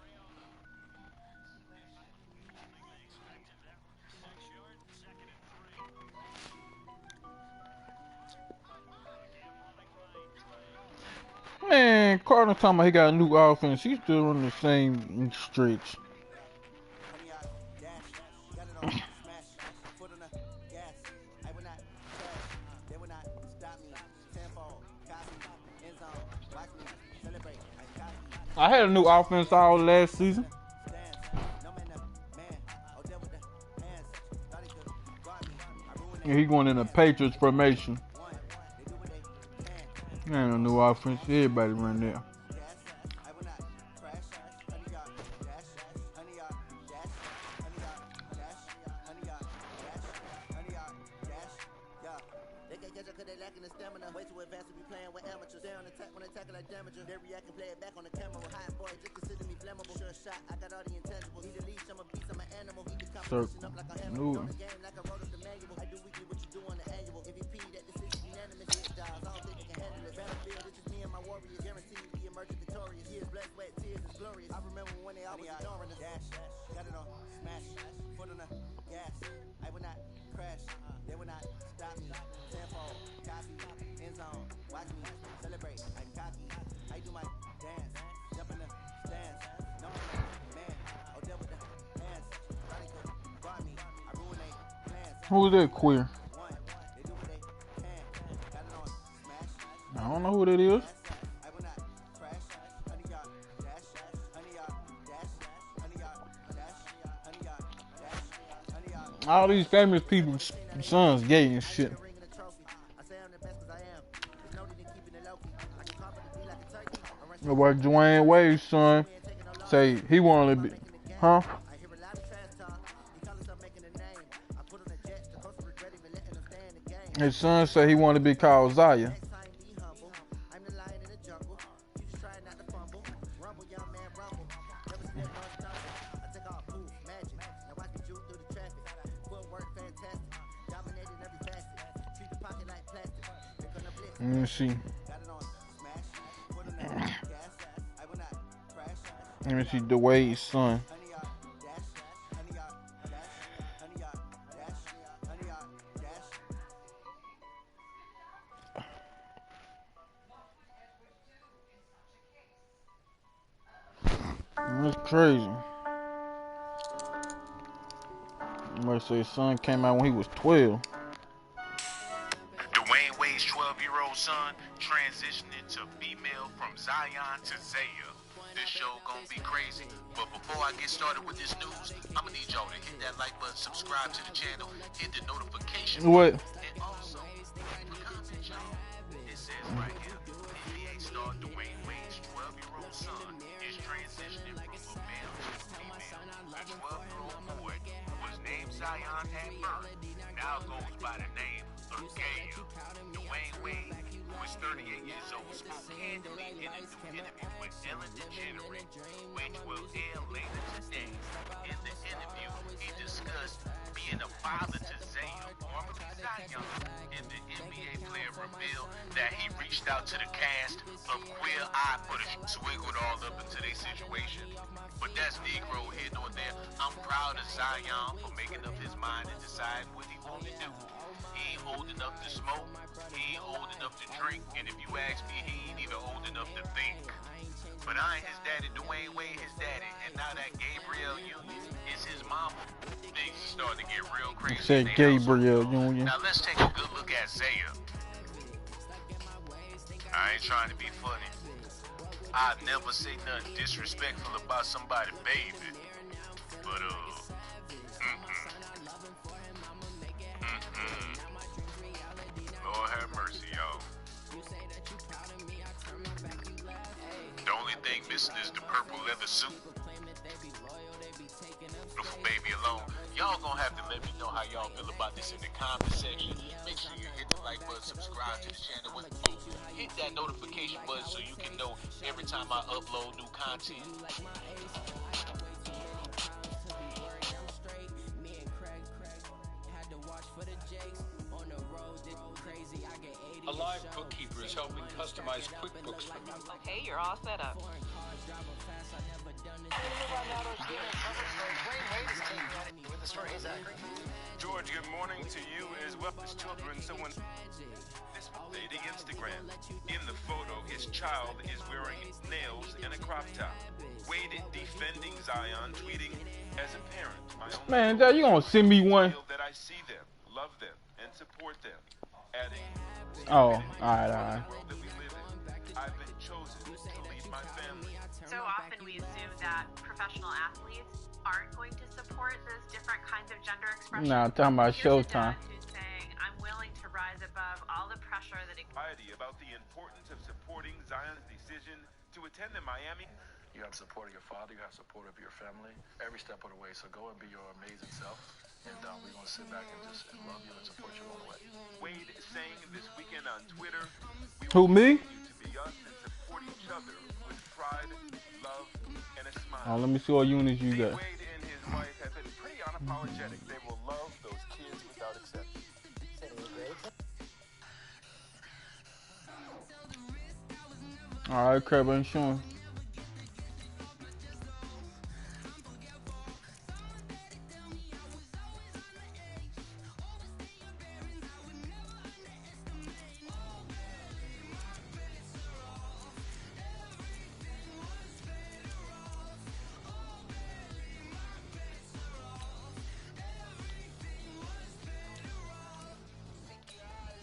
Man, Cardinal talking about he got a new offense. He's still on the same stretch. I had a new offense all last season. And he going in a Patriots formation. Ain't a new offense. Everybody run there. catch up cause they lacking the stamina. Way too advanced to be playing with amateurs. Stay on attack when attack like damager. They react and play it back on the camera. Hot boy, just consider me flammable. Sure shot, I got all the intangibles. Need a leash, I'm a beast, I'm an animal. Eat the competition up like a hammer. On the game like I wrote up the manual. I do weekly what you do on the annual. MVP, that decision unanimous. Hit jobs, I don't think they can handle it. Battlefield, it's just me and my warriors. Guaranteed we emerging victorious. Years, blood, sweat, tears is glorious. I remember when they always ignoring us. Dash, got it on, smash, foot on the gas. I will not crash, they will not stop me. Tenfold, copy, end zone, watch me celebrate. I'm cocky, I do my dance, jump in the stands. No man, oh deal with the hands. Probably could guard me, I ruin they plans. Who is that queer? One, they do what they can. Got it on, smash. I don't know who that is. I will not crash, honey yard, dash, honey yard, dash, honey yard, dash, honey yard, dash, honey yard. All these famous people's sons gay and shit. That boy Dwayne Wade's son say he wanted to be, huh? His son say he wanted to be called Zaya. Let me see. Let me see Dwayne's son. That's crazy. You might say his son came out when he was 12. Dwayne Wade's 12-year-old son transitioning to female from Zion to Zaya. This show gonna be crazy, but before I get started with this news, I'm gonna need y'all to hit that like button, subscribe to the channel, hit the notification What? button, and also leave a comment, y'all. It says right here, NBA star Dwayne Wade's 12-year-old son is transitioning from a male to female. The 12-year-old boy, who was named Zion at birth, now goes by the name of Gaya. Dwayne Wade, who is 38 years old, spoke candidly in a new interview with Ellen DeGeneres, which will air later today. In the interview, he discussed being a father to Zaya, formerly Zion, and the NBA player revealed that he reached out to the cast of Queer Eye for the swiggled all up into their situation. But that's Negro here nor there. I'm proud of Zion for making up his mind and deciding what he wanted to do. He ain't old enough to smoke, he ain't old enough to drink, and if you ask me, he ain't even old enough to think. But I ain't his daddy, Dwayne Wade his daddy, and now that Gabrielle Union is his mama, things are starting to get real crazy. Said Gabrielle Union. Now let's take a good look at Zaya. I ain't trying to be funny. I'd never say nothing disrespectful about somebody's baby, but Lord have mercy, y'all. The only thing missing is the purple leather suit. Beautiful baby alone. Y'all gonna have to let me know how y'all feel about this in the comment section. Make sure you hit the like button, subscribe to the channel, hit that notification button so you can know every time I upload new content. A live bookkeeper is helping customize QuickBooks for me. Okay, you're all set up. George, good morning to you as well as children. Someone this updating Instagram. In the photo, his child is wearing nails and a crop top. Wade defending Zion, tweeting, as a parent, my own Man, Dad, you gonna send me one? that I see them, love them, and support them. Adding, Oh, alright. I've been chosen to lead my family. So often we assume that professional athletes aren't going to support those different kinds of gender expressions. Nah, I'm talking about Here's a Showtime. dad who's saying, I'm willing to rise above all the pressure that About the importance of supporting Zion's decision to attend the Miami. You have support of your father, you have support of your family, every step of the way. So go and be your amazing self. And we're going to sit back and just love you and support you all the way. Wade saying this Who, me? To be us and support each other with pride, love, and a smile. Oh, let me see what units you got. Wade and his wife have been pretty unapologetic. They will love those kids without exception. All right, Crab ain't showing.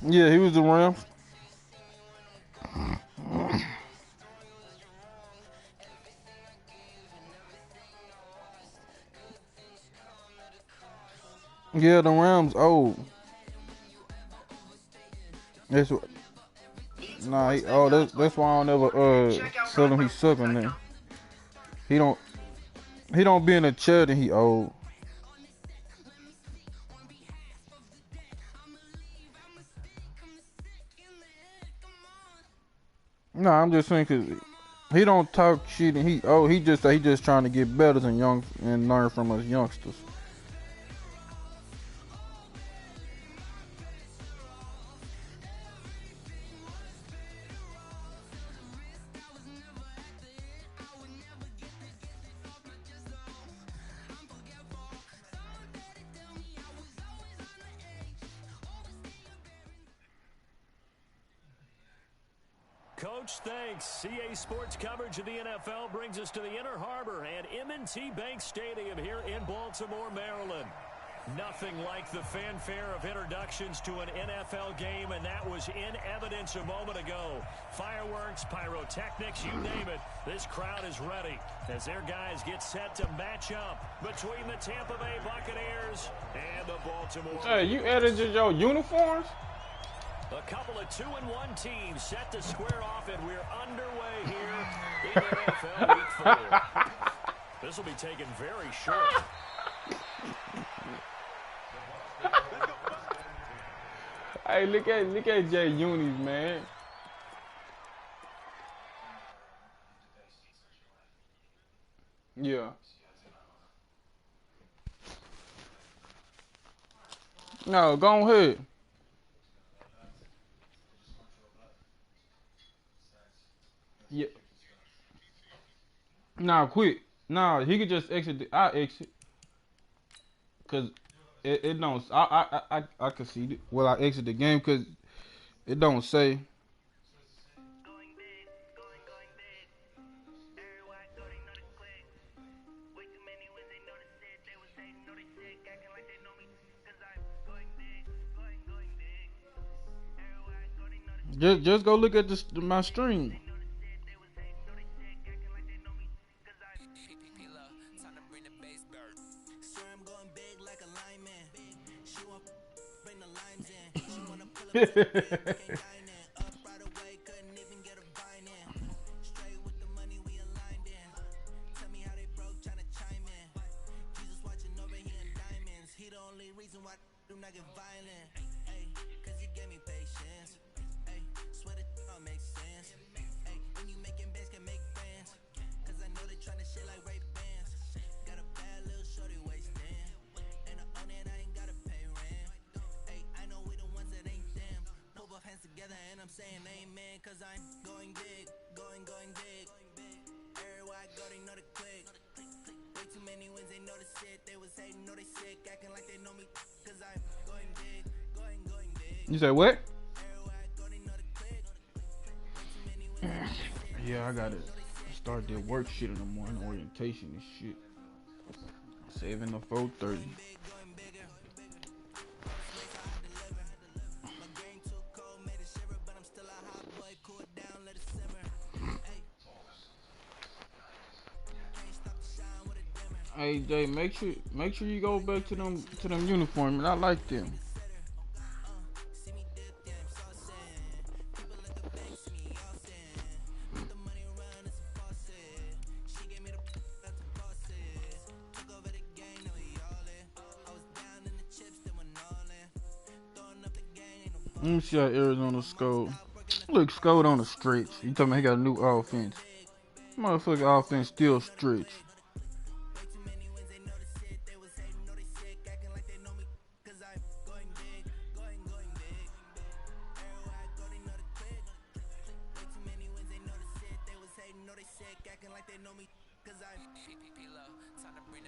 Yeah, he was the Rams. Yeah, the Rams old. That's what. Nah, that's why I don't ever tell him he sucking there. He don't be in a chair that he old. Nah, I'm just saying 'cause he don't talk shit and he just trying to get better than young and learn from us youngsters. Coach, thanks. CA Sports coverage of the NFL brings us to the Inner Harbor and M&T Bank Stadium here in Baltimore, Maryland. Nothing like the fanfare of introductions to an NFL game, and that was in evidence a moment ago. Fireworks, pyrotechnics, you name it. This crowd is ready as their guys get set to match up between the Tampa Bay Buccaneers and the Baltimore. Hey, you edited your uniforms? A couple of 2-1 teams set to square off, and we're underway here in NFL Week 4. This will be taken very short. Hey, look at Jay Unis, man. Yeah. No, go ahead. Yeah. Nah, quit. Nah, he could just exit. I exit. Cause it don't. I conceded. Well, I exit the game because it don't say. Just go look at my stream. You say what? Yeah, I gotta start that work shit in the morning, orientation and shit. 7 to 4:30. Hey Jay, make sure you go back to them uniforms, and I like them. Let me see how Arizona scored. Look, Scott on the stretch. You talking about he got a new offense. Motherfucker offense still stretch.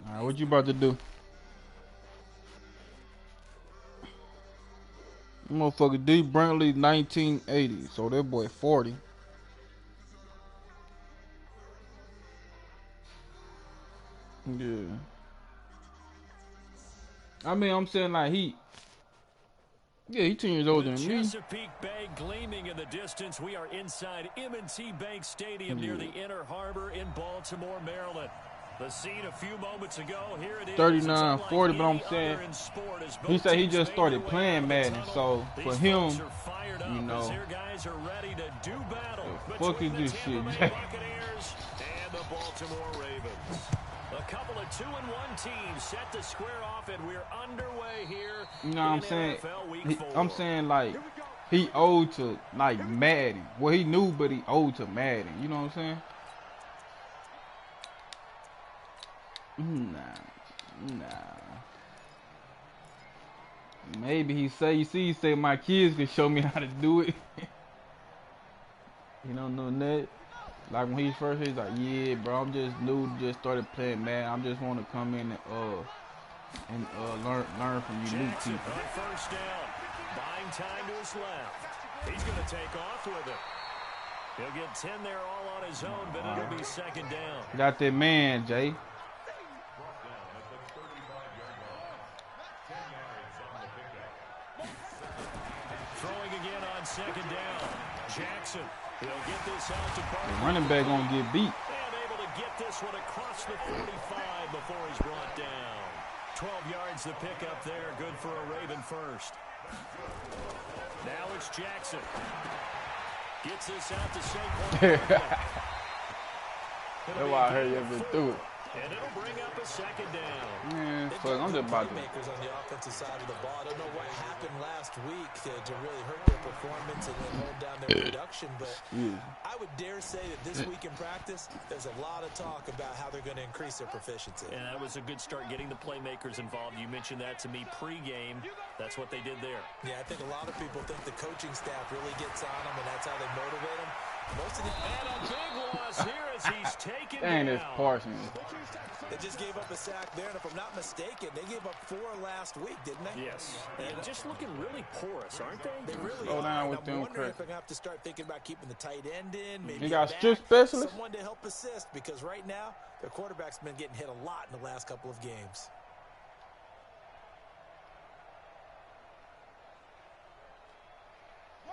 Alright, what you about to do? Motherfucker D. Brantley 1980. So that boy 40. Yeah. I mean, I'm saying like he 10 years older than me. Chesapeake Bay gleaming in the distance. We are inside M&T Bank Stadium near the Inner Harbor in Baltimore, Maryland. The scene a few moments ago. Here it is. 39-40, but I'm saying he said he just started playing Madden, so for him, you know, guys are ready to do battle. Fuck is this shit, Jack? And the Baltimore Ravens. A couple of 2-1 teams set to square off, and we're underway here. You know what I'm saying? I'm saying like he owed to like Madden. Well, he knew, but he owed to Madden. You know what I'm saying? Nah. Maybe he say my kids can show me how to do it. You don't know that. Like when he first, he's like, yeah, bro, I'm just new, just started playing Madden. I just want to come in and learn from you new people. First down, buying time to his left. He's gonna take off with it. He'll get 10 there all on his own, but it'll be second down. Got that man, Jay. Throwing again on second down. Jackson. He'll get this out to Barkley. The running back gonna get beat. And able to get this one across the 45 before he's brought down. 12 yards the pickup there. Good for a Raven first. Now it's Jackson. Gets this out to Saquon. That's why I heard you ever do it. And it'll bring up a second down. Man, fuck, I'm just about to. Playmakers on the offensive side of the ball. I don't know what happened last week to really hurt their performance and then hold down their production, but I would dare say that this week in practice, there's a lot of talk about how they're going to increase their proficiency. And that was a good start getting the playmakers involved. You mentioned that to me pregame. That's what they did there. Yeah, I think a lot of people think the coaching staff really gets on them, and that's how they motivate them. Most of the and a big loss here as he's taken down. Dang, it's Parsons. They just gave up a sack there, and if I'm not mistaken, they gave up 4 last week, didn't they? Yes. And just looking really porous, aren't they? They really Slow down with I'm them, wondering if I'm going to have to start thinking about keeping the tight end in. Maybe you got strip specialist? Someone to help assist, because right now, their quarterback's been getting hit a lot in the last couple of games.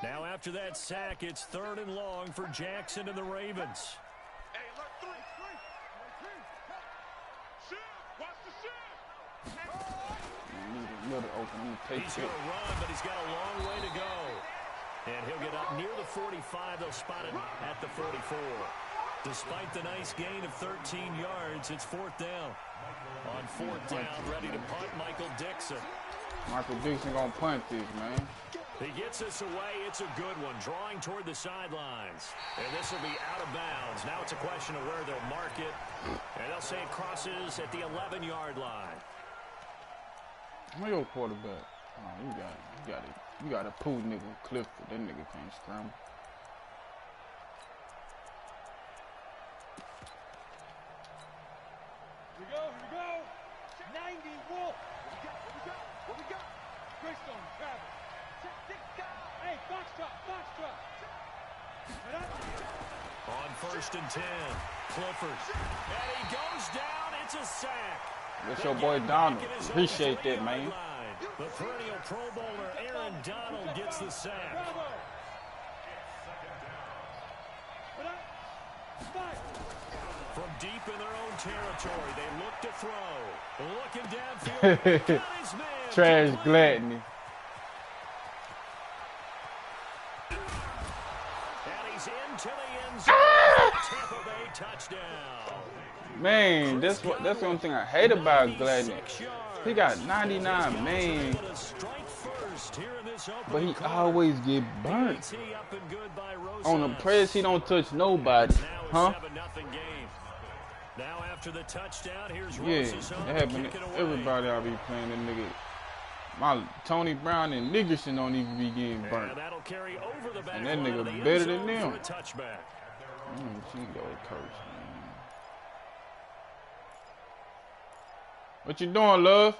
Now after that sack, it's 3rd and long for Jackson and the Ravens. Hey, look, 3. Shift. Watch the shift. He's going to run, but he's got a long way to go. And he'll get up near the 45. They'll spot him at the 44. Despite the nice gain of 13 yards, it's 4th down. On 4th down, ready to punt, Michael Dixon. Michael Dixon gonna punt this, man. He gets this away. It's a good one. Drawing toward the sidelines. And this will be out of bounds. Now it's a question of where they'll mark it. And they'll say it crosses at the 11-yard line. Where your quarterback? Oh, you got a pool nigga, Clifford. That nigga can't scramble. Here we go. 90 Wolf. What we got? Greystone, Travis. Hey, Foxtrot. On 1st and 10, Clifford. And he goes down. It's a sack. That's your boy Donald. Appreciate that, man. The perennial Pro Bowler Aaron Donald gets the sack. From deep in their own territory, they look to throw. Looking downfield. Got his man. Trash Gladney. And he's into the end zone. Tampa Bay touchdown. Man, that's one thing I hate about Gladney. He got 99, man. first here in this But opening he quarter. always get burnt. DT up and good by On the Rosas. press, he don't touch nobody. Now a Huh? 7-0 game. Now after the touchdown, here's Yeah, Rosas that home to happened kick to it away. everybody I be playing that nigga. My Tony Brown and Niggerson don't even be getting burnt. And that'll carry over the back And that line of nigga the better end than zone them. for a touchback. She go coach, man. What you doing, love?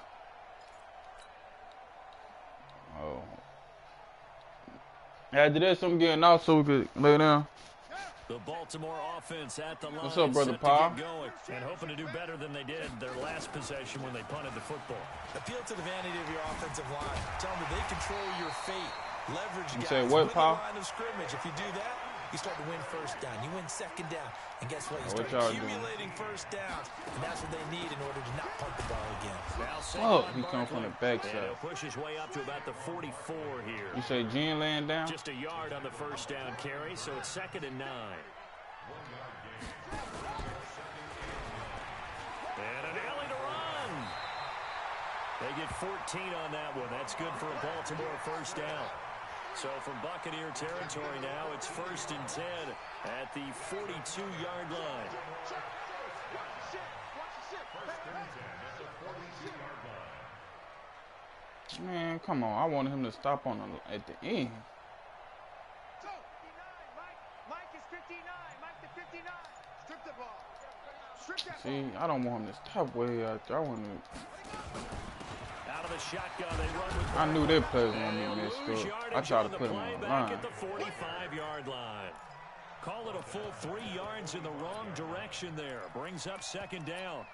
Oh. After this, I'm getting out so we could lay down. The Baltimore offense at the line. What's up, brother set to Paul? get going and hoping to do better than they did their last possession when they punted the football. Appeal to the vanity of your offensive line. Tell them that they control your fate. Leverage You guys. said what, Win Paul? the line of scrimmage. If you do that, you start to win first down. You win second down. And guess what? You What start y'all doing? accumulating first downs. And that's what they need in order to not punt the ball again. Oh, he come from the backside. And he'll push his way up to about the 44 here. You say Gene laying down? Just a yard on the first down carry, so it's 2nd and 9. And an alley to run. They get 14 on that one. That's good for a Baltimore first down. So from Buccaneer territory now, it's 1st and 10 at the 42-yard line. Man, come on. I wanted him to stop on the, at the end. Mike is 59. Mike the 59. Strip the ball. Strip that See, I don't want him to stop way out there. I want to. Out of the shotgun, they run with I knew that play was going to be messed up. I tried to put him on the back line. at the 45-yard line. Call it a full 3 yards in the wrong direction there. Brings up 2nd down.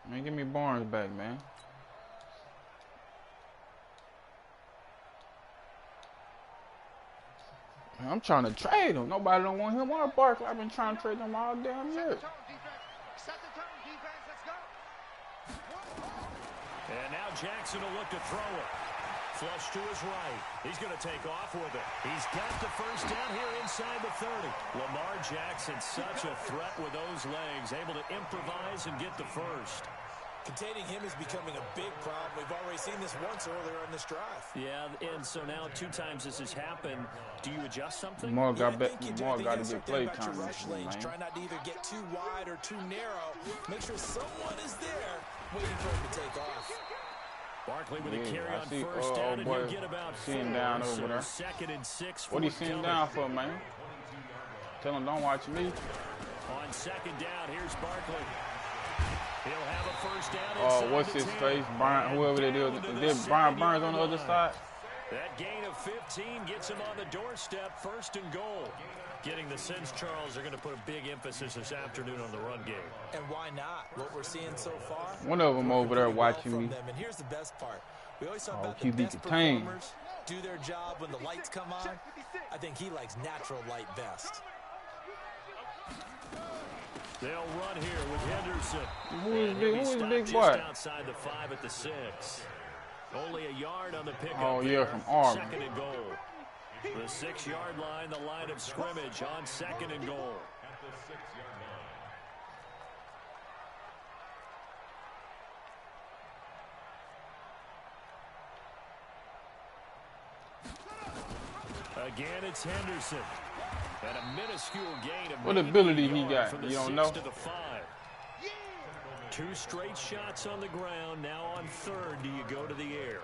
Man, give me Barnes back, man. Man, I'm trying to trade him. Nobody don't want him or Barkley. I've been trying to trade him all damn year. Set the tone, defense. Let's go. And now Jackson will look to throw it. Flush to his right. He's going to take off with it. He's got the first down here inside the 30. Lamar Jackson, such a threat with those legs, able to improvise and get the first. Containing him is becoming a big problem. We've already seen this once earlier in this drive. Yeah, and so now 2 times this has happened. Do you adjust something? More Yeah, got I think you do. more I think got you to start get play thinking about time, your rush lanes. man. Try not to either get too wide or too narrow. Make sure someone is there waiting for him to take off. Barkley with a carry I on see, first down, and boy, he'll get about see him 4. down over there. 2nd and 6. What he sitting down for, man? Tell him don't watch me. On 2nd down, here's Barkley. He'll have a first down. Oh, what's his face? Brian, whoever it is. Did Brian Burns on the other side? That gain of 15 gets him on the doorstep, 1st and goal. Getting the sense, Charles, are going to put a big emphasis this afternoon on the run game. And why not? What we're seeing so far. One of them over there watching from me. them. And here's the best part. We always talk about QB the best contained. performers do their job when the lights come on. I think he likes natural light best. They'll run here with Henderson. Who is big? Who is Stopped big just boy? outside the 5 at the 6. Only a yard on the pickup. Oh, yeah, there. from Auburn. 2nd and goal. The 6-yard line, the line of scrimmage on 2nd and goal. At the 6-yard line. Again, it's Henderson. And a minuscule gain of What maybe ability a he yard got? from the You don't 6 know? to the 5. 2 straight shots on the ground. Now on 3rd, do you go to the air?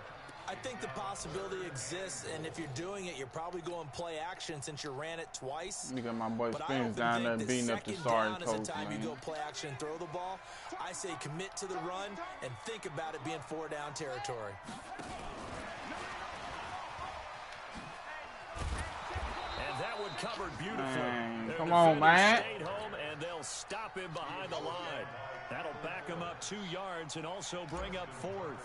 I think the possibility exists, and if you're doing it, you're probably going play action since you ran it twice. Look at my boy But I Spence don't down there think that beating up the second sorry down is the coach, time you man. go play action and throw the ball. I say commit to the run and think about it being 4-down territory. And that one covered beautifully. Man, Their come on, defenders man. Stayed home, and they'll stop him behind the line. That'll back him up 2 yards and also bring up 4th.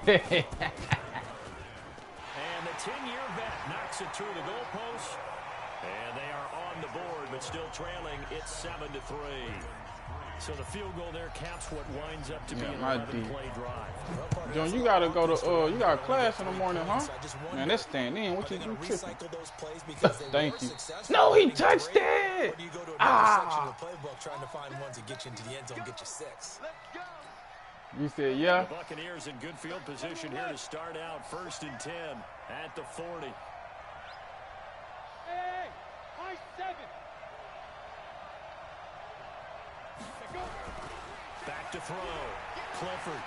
And the 10-year vet knocks it through the goalpost. And they are on the board, but still trailing. It's 7-3. So the field goal there caps what winds up to be an 11-play drive. John, you gotta go to you got class in the morning, huh? Man, that's stand in. What you tripping? Thank you. No, he touched it. Trying to find ones that get you into the end zone, get you 6. You said yeah. The Buccaneers in good field position here to start out. 1st and 10 at the 40. Hey, high 7. Back to throw. Clifford.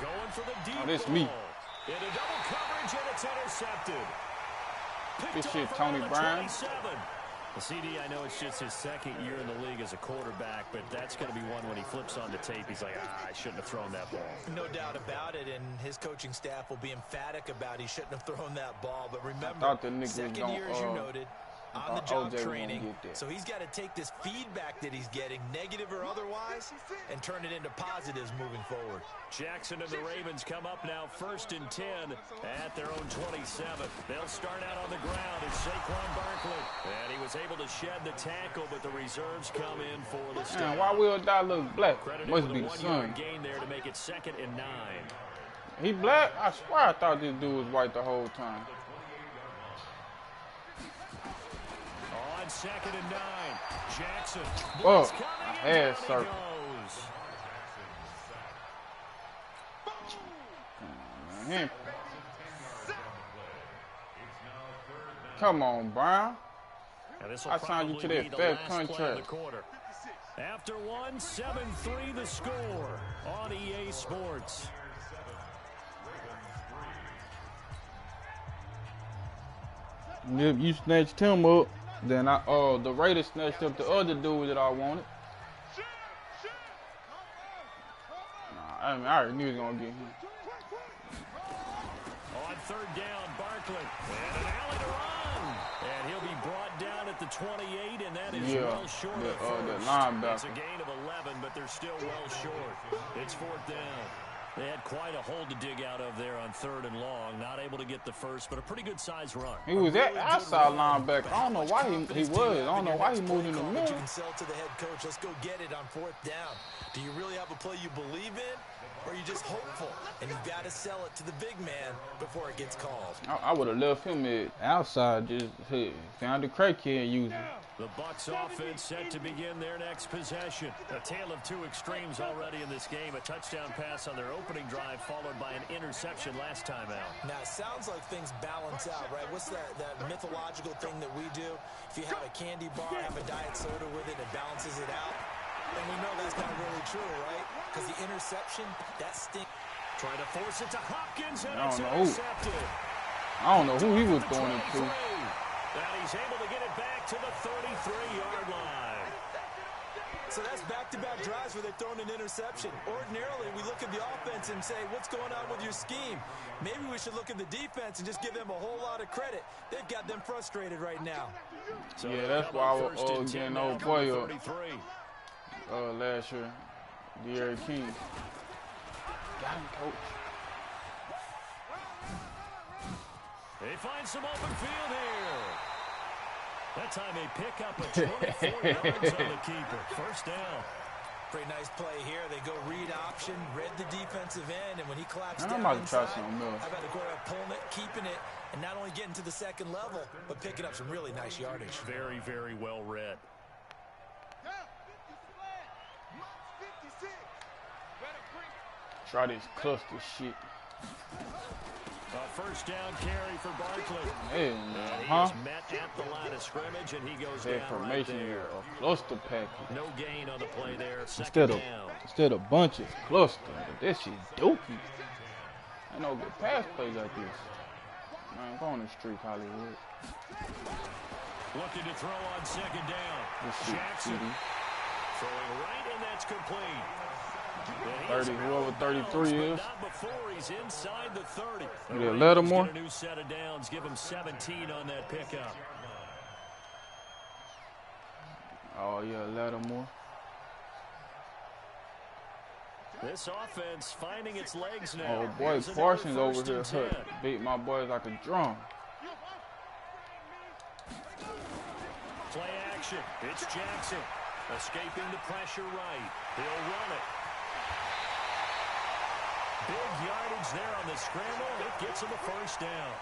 Going for the deep Oh, this ball. me. Into double coverage, and it's intercepted. This shit, Tony Brown. The CD, I know it's just his 2nd year in the league as a quarterback, but that's going to be one when he flips on the tape. He's like, I shouldn't have thrown that ball. No doubt about it, and his coaching staff will be emphatic about he shouldn't have thrown that ball. But remember, 2nd year, as you noted, on the job training, so he's got to take this feedback that he's getting, negative or otherwise, and turn it into positives moving forward. Jackson and the Ravens come up now 1st and 10 at their own 27. They'll start out on the ground. It's Saquon Barkley, and he was able to shed the tackle, but the reserves come in for the start. Man, why will Die look black? Must be the sun. sun. Gain there to make it 2nd and 9. He black? I swear I thought this dude was white the whole time. On 2nd and 9, Jackson. Oh, ass circle. Come on, Brown. I signed you to that fat contract. After 1, 7-3 the score on EA Sports. Yep, you snatched him up. Then the Raiders snatched up the other dude that I wanted. Nah, I already knew he was gonna get him. On 3rd down, Barkley, and an alley to run, and he'll be brought down at the 28, and that is well short of first. Linebacker. It's a gain of 11, but they're still well short. It's 4th down. They had quite a hole to dig out of there on 3rd and long. Not able to get the first, but a pretty good size run. He was at outside linebacker. I don't know why he was. I don't know why he moved in the middle. You can sell to the head coach. Let's go get it on 4th down. Do you really have a play you believe in, or are you just hopeful? And you've got to sell it to the big man before it gets called. I would have left him at outside. Just found the crackhead user. The Bucs offense set to begin their next possession. A tale of 2 extremes already in this game. A touchdown pass on their opening drive, followed by an interception last time out. Now, it sounds like things balance out, right? What's that mythological thing that we do? If you have a candy bar, have a diet soda with it, it balances it out. And we know that's not really true, right? Because the interception, that stinks. Trying to force it to Hopkins, and it's intercepted. I don't know who he was throwing it to. And he's able to get it back to the 33-yard line. So that's back-to-back drives where they've thrown an interception. Ordinarily, we look at the offense and say, what's going on with your scheme? Maybe we should look at the defense and just give them a whole lot of credit. They've got them frustrated right now. So yeah, that's why I was getting old boy up last year, De'Aaron King. Got him, coach. They find some open field here. That time they pick up a 24 yards on the keeper. 1st down. Pretty nice play here. They go read option, read the defensive end, and when he collapsed down inside, how about the quarterback pulling it, keeping it, and not only getting to the 2nd level, but picking up some really nice yardage. Very, very well read. Try this cluster shit. A 1st down carry for Barkley. Hey, He's met at the line of scrimmage, and he goes down right there. A cluster package. No gain on the play there. Instead of bunches, cluster. This shit dookie. Ain't no good pass plays like this. Man, go on the street, Hollywood. Looking to throw on 2nd down. Jackson throwing right, and that's complete. 30, whoever 33 is. Not before he's inside the 30. Yeah, Lattimore. Get a new set of downs. Give him 17 on that pickup. Oh yeah, Lattimore. This offense finding its legs now. Oh boy, Parsons over here hurt. Beat my boys like a drum. Play action. It's Jackson. Escaping the pressure right. He'll run it. Big yardage there on the scramble. It gets him a first down.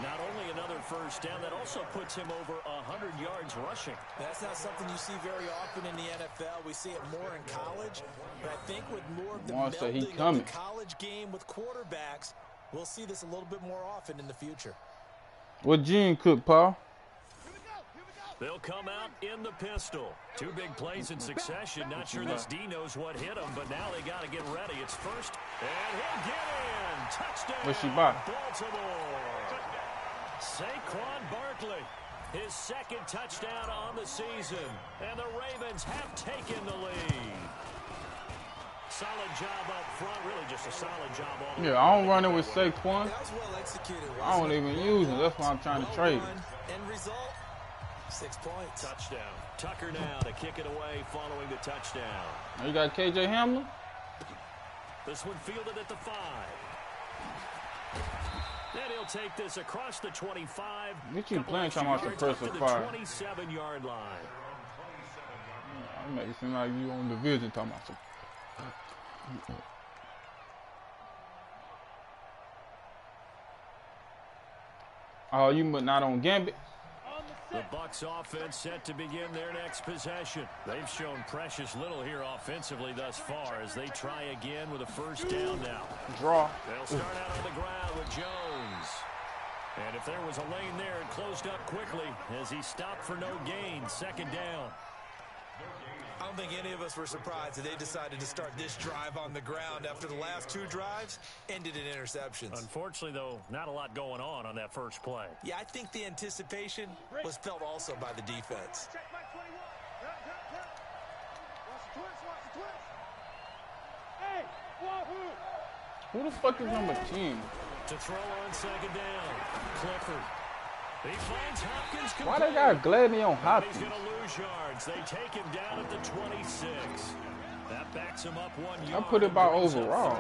Not only another first down, that also puts him over 100 yards rushing. That's not something you see very often in the NFL. We see it more in college. But I think with more of the melding of the college game with quarterbacks, we'll see this a little bit more often in the future. What Gene cook, Paul? They'll come out in the pistol. Two big plays in succession. Not sure this D knows what hit him, but now they got to get ready. It's first, and he'll get in. Touchdown, what's she by? Baltimore. Saquon Barkley, his second touchdown on the season, and the Ravens have taken the lead. Solid job up front, really just a solid job all the way. Yeah, I don't run it with Saquon. That was well executed. I don't even use him. That's why I'm trying to trade him. End result, 6 points. Touchdown. Tucker now to kick it away following the touchdown. You got KJ Hamler? This one fielded at the 5. Then he'll take this across the 25. What you playing talking about the first of 5? 27-yard line. I make it seem like you on the division talking about some. Oh, you not on Gambit? The Bucs offense set to begin their next possession. They've shown precious little here offensively thus far as they try again with a first down now. Draw. They'll start out on the ground with Jones. And if there was a lane there, it closed up quickly as he stopped for no gain. Second down. I don't think any of us were surprised that they decided to start this drive on the ground after the last 2 drives ended in interceptions. Unfortunately, though, not a lot going on that first play. Yeah, I think the anticipation was felt also by the defense. Check my 21. Watch the twist. Hey, wahoo! Who the fuck is number 10? To throw on second down, Clifford. He finds Hopkins. Why they got Gladney on Hopkins? He's going to lose yards. They take him down at the 26. That backs him up 1 yard. I put it by overall.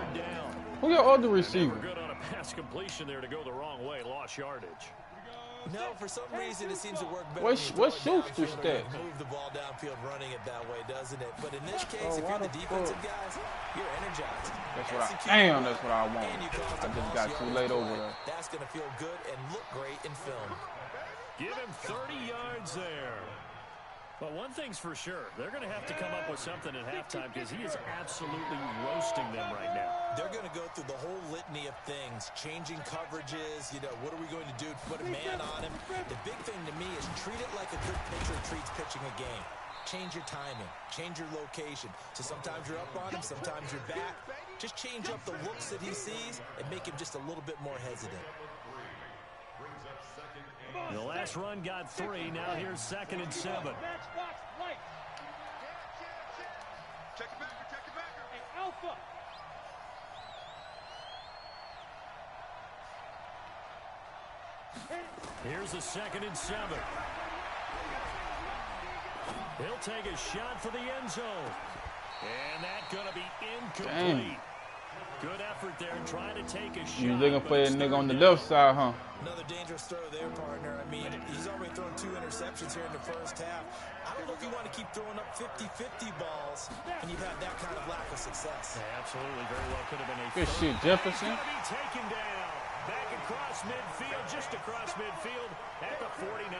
Who your other receiver? Good on a pass completion there to go the wrong way. Lost yardage. No, for some reason it seems to work better. What shoots to stats? Move the ball downfield running it that way, doesn't it? But in this case, if you're the defensive guys, you're energized. That's what I want. I just got too late over there. That's going to feel good and look great in film. Give him 30 yards there. But one thing's for sure, they're going to have to come up with something at halftime because he is absolutely roasting them right now. They're going to go through the whole litany of things, changing coverages, what are we going to do to put a man on him? The big thing to me is treat it like a good pitcher treats pitching a game. Change your timing, change your location. So sometimes you're up on him, sometimes you're back. Just change up the looks that he sees and make him just a little bit more hesitant. The last run got 3. Now here's 2nd and 7. Check it backer. Hey, Alpha. Here's the 2nd and 7. He'll take a shot for the end zone. And that's going to be incomplete. Good effort there trying to take a shot. You looking for that nigga on the left side, huh? Another dangerous throw there, partner. I mean, he's already thrown 2 interceptions here in the first half. I don't know if you want to keep throwing up 50-50 balls and you've had that kind of lack of success. Yeah, absolutely. Very well could have been a good shit, Jefferson. He's going to be taken down. Back across midfield, just across midfield at the 49.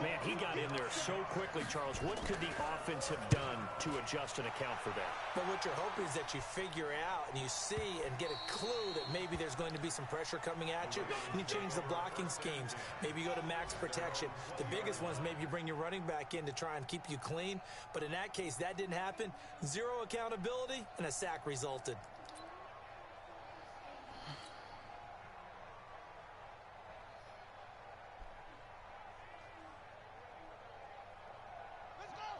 Man, he got in there so quickly, Charles. What could the offense have done to adjust and account for that? But what you're hoping is that you figure out and you see and get a clue that maybe there's going to be some pressure coming at you, and you change the blocking schemes. Maybe you go to max protection. The biggest ones, maybe you bring your running back in to try and keep you clean. But in that case, that didn't happen. 0 accountability, and a sack resulted.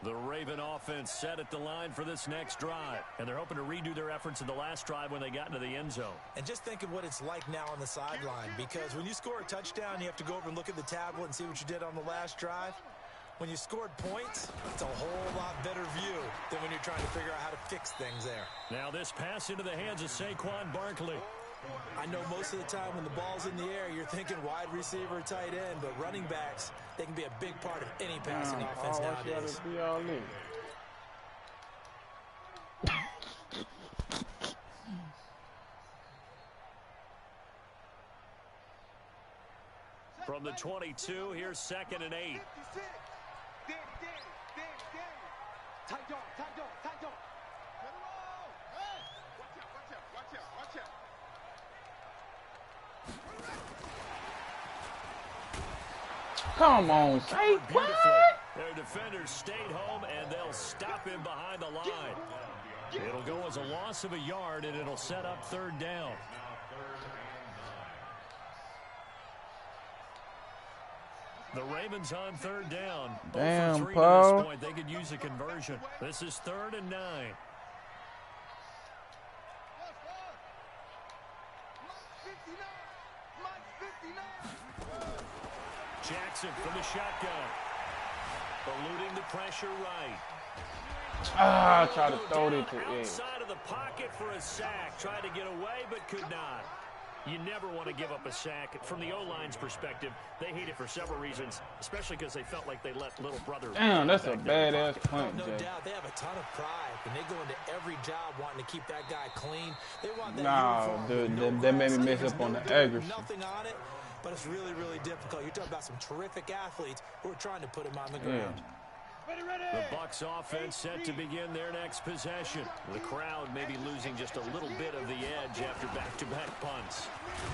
The Raven offense set at the line for this next drive, and they're hoping to redo their efforts in the last drive when they got into the end zone. And just think of what it's like now on the sideline, because when you score a touchdown, you have to go over and look at the tablet and see what you did on the last drive. When you scored points, it's a whole lot better view than when you're trying to figure out how to fix things there. Now this pass into the hands of Saquon Barkley. I know most of the time when the ball's in the air, you're thinking wide receiver or tight end, but running backs, they can be a big part of any passing offense nowadays. Be all in. From the 22, here's 2nd and 8. Come on, say what? Their defenders stayed home, and they'll stop him behind the line. It'll go as a loss of a yard, and it'll set up 3rd down. The Ravens on 3rd down. Damn, for 3 Paul. to this point. They could use a conversion. This is 3rd and 9. Jackson from the shotgun. Eluding the pressure right. Ah, try to throw it to outside of the pocket for a sack. Tried to get away, but could not. You never want to give up a sack. From the O-line's perspective, they hate it for several reasons, especially because they felt like they let little brother... Damn, that's a badass punt, No Jay. doubt, they have a ton of pride, and they go into every job wanting to keep that guy clean. They want that Nah, uniform. dude, that made me mess up on the accuracy. Nothing on it, but it's really, really difficult. You're talking about some terrific athletes who are trying to put him on the ground. The Bucs offense set to begin their next possession. The crowd may be losing just a little bit of the edge after back-to-back punts.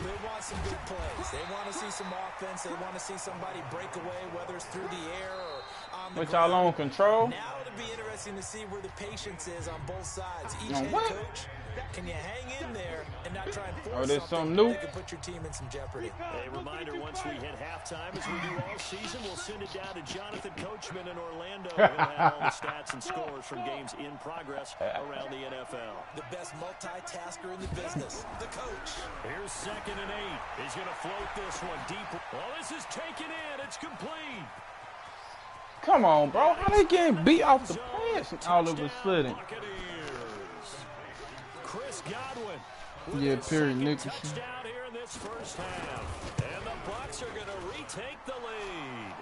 They want some big plays. They want to see some offense. They want to see somebody break away, whether it's through the air or on the Which y'all on control? Now it'll be interesting to see where the patience is on both sides. Each On head what? coach, can you hang in there and not try and force Oh, there's something something new? that could put your team in some jeopardy? A reminder, once we hit halftime, as we do all season, we'll send it down to Jonathan Coachman in Orlando. He'll have all the stats and scores from games in progress around the NFL. The best multitasker in the business, the coach. Here's 2nd and 8. He's going to float this one deep. Well, this is taken in. It's complete. Come on, bro. How they getting beat off the pass all of a sudden? Chris Godwin. Yeah, Perry Nicholson. Touchdown here in this first half. And the Bucs are going to retake the lead.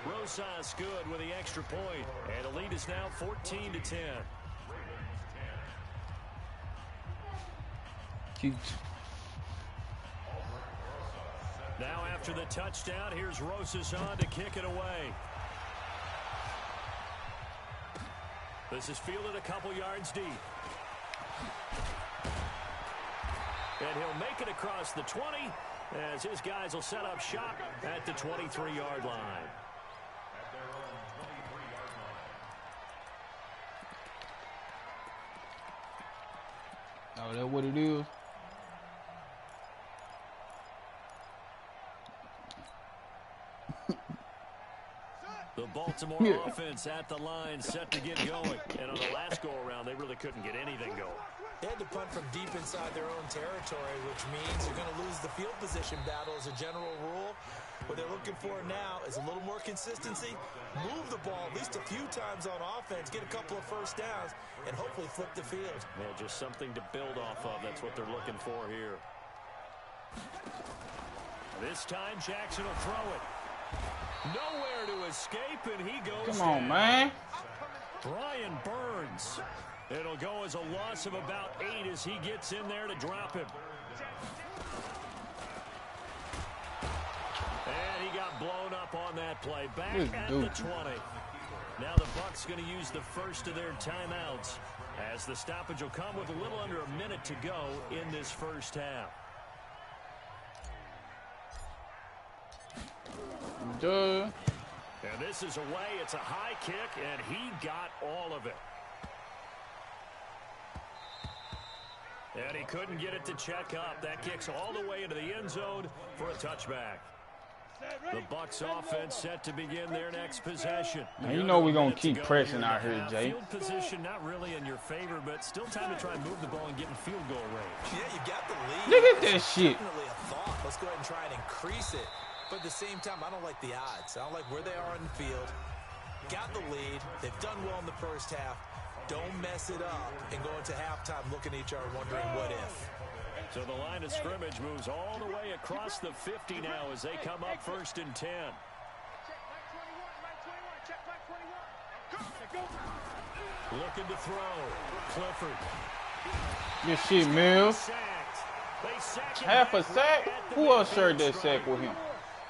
Rosas good with the extra point. And the lead is now 14-10. Cute. Now after the touchdown, here's Rosas on to kick it away. This is fielded a couple yards deep. And he'll make it across the 20 as his guys will set up shop at the 23-yard line. Oh, that what it is? The Baltimore offense at the line set to get going. And on the last go-around, they really couldn't get anything going. They had to punt from deep inside their own territory, which means you're going to lose the field position battle as a general rule. What they're looking for now is a little more consistency, move the ball at least a few times on offense, get a couple of first downs, and hopefully flip the field. Yeah, just something to build off of. That's what they're looking for here. This time, Jackson will throw it. Nowhere to escape, and he goes Come on, man. Brian Burns. It'll go as a loss of about 8 as he gets in there to drop him. And he got blown up on that play. Back at the 20. Now the Bucs going to use the first of their timeouts as the stoppage will come with a little under a minute to go in this first half. Duh. And this is away. It's a high kick, and he got all of it. And he couldn't get it to check up. That kicks all the way into the end zone for a touchback. The Bucs offense set to begin their next possession. Man, you know we're going to keep pressing out here, Jay. Field position not really in your favor, but still time to try and move the ball and get in field goal range. Yeah, you got the lead. Look at that shit. Definitely a thought. Let's go ahead and try and increase it. But at the same time, I don't like the odds. I don't like where they are in the field. Got the lead. They've done well in the first half. Don't mess it up and go into halftime looking at each other wondering what if. So the line of scrimmage moves all the way across the 50 now as they come up 1st and 10. Looking to throw. Clifford. Good shit, Mills. Half a sack? Who else shared that sack with him?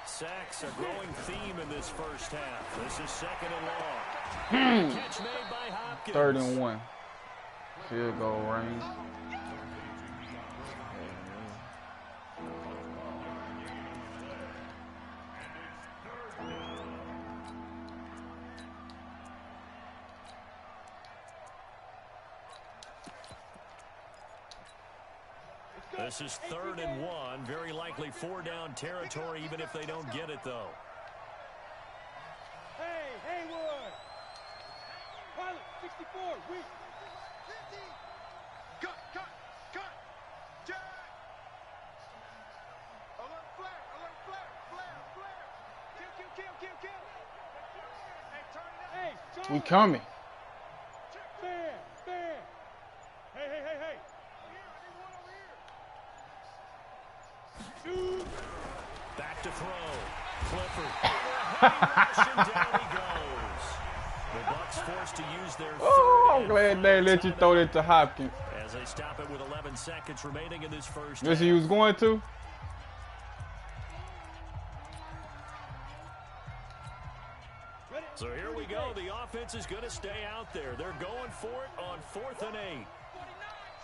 Sacks a growing theme in this first half. This is 2nd and long. Catch made by Hopkins. 3rd and 1. Field goal range. This is 3rd and 1. Very likely 4-down territory, even if they don't get it, though. Hey, Haywood! Pilot, 64, weak. Cut! Jack! Alert flare! Kill! Hey, turn it up! Hey, we coming. Fair! Hey! Back to throw. Clifford. And down he goes. The Bucs forced to use their I'm glad they let you throw it to Hopkins. As they stop it with 11 seconds remaining in this first Guess he was going to? So here we go. The offense is going to stay out there. They're going for it on 4th and 8.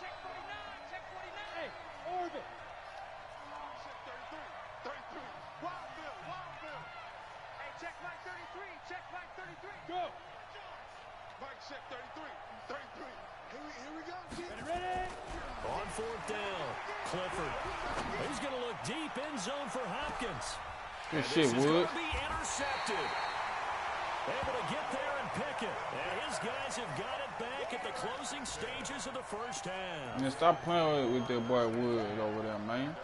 Check 49. Hey, orbit. 33. Wildville. Hey, check Mike 33. Go. Mike, check 33. Here we go. Ready? On 4th down. Clifford. He's going to look deep in zone for Hopkins. Good and shit, this is Wood. going to be intercepted. Able to get there and pick it. And his guys have got it back at the closing stages of the first half. Man, stop playing with that boy Wood over there, man.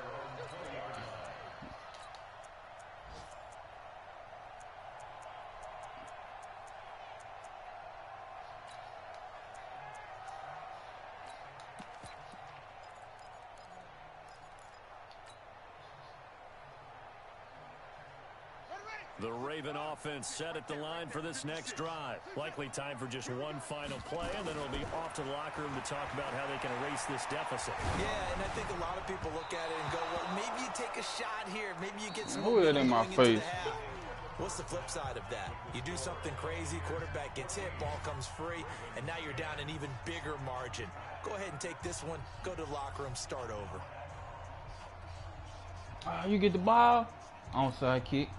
The Raven offense set at the line for this next drive. Likely time for just one final play, and then it'll be off to the locker room to talk about how they can erase this deficit. Yeah, and I think a lot of people look at it and go, well, maybe you take a shot here. Maybe you get some Who is that in my face? What's the flip side of that? You do something crazy, quarterback gets hit, ball comes free, and now you're down an even bigger margin. Go ahead and take this one, go to the locker room, start over. You get the ball. Onside kick.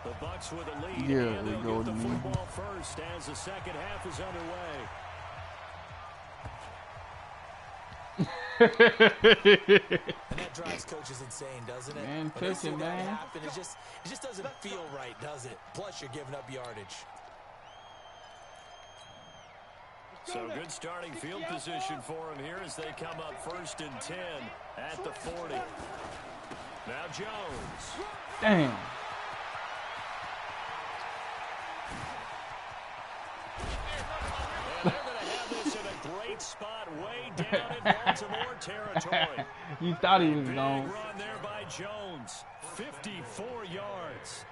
The Bucs with a lead, Yeah, and they'll go get the to me. football first as the second half is underway. And that drives coaches insane, doesn't it? Man, When they see pitching, that man. happen, it just doesn't feel right, does it? Plus, you're giving up yardage. So good starting field position for him here as they come up 1st and 10 at the 40. Now Jones. Damn. And they're going to have this in a great spot way down in Baltimore territory. You thought he was Big gone. run there by Jones. 54 yards.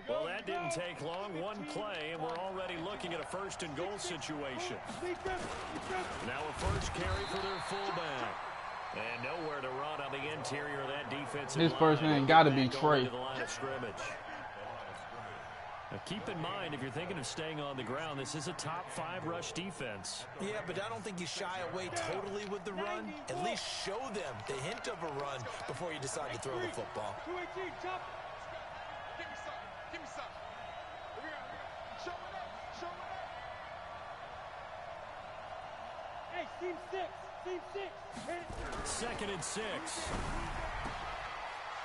Well, that didn't take long. One play, and we're already looking at a 1st and goal situation. Now a first carry for their fullback. And nowhere to run on the interior of that defensive line. This person ain't got to be Trey. To the line of scrimmage. Now keep in mind, if you're thinking of staying on the ground, this is a top 5 rush defense. Yeah, but I don't think you shy away totally with the run. At least show them the hint of a run before you decide to throw the football. 218, chop. Give me some. Show it up. Hey, team 6. Hit it. 2nd and 6.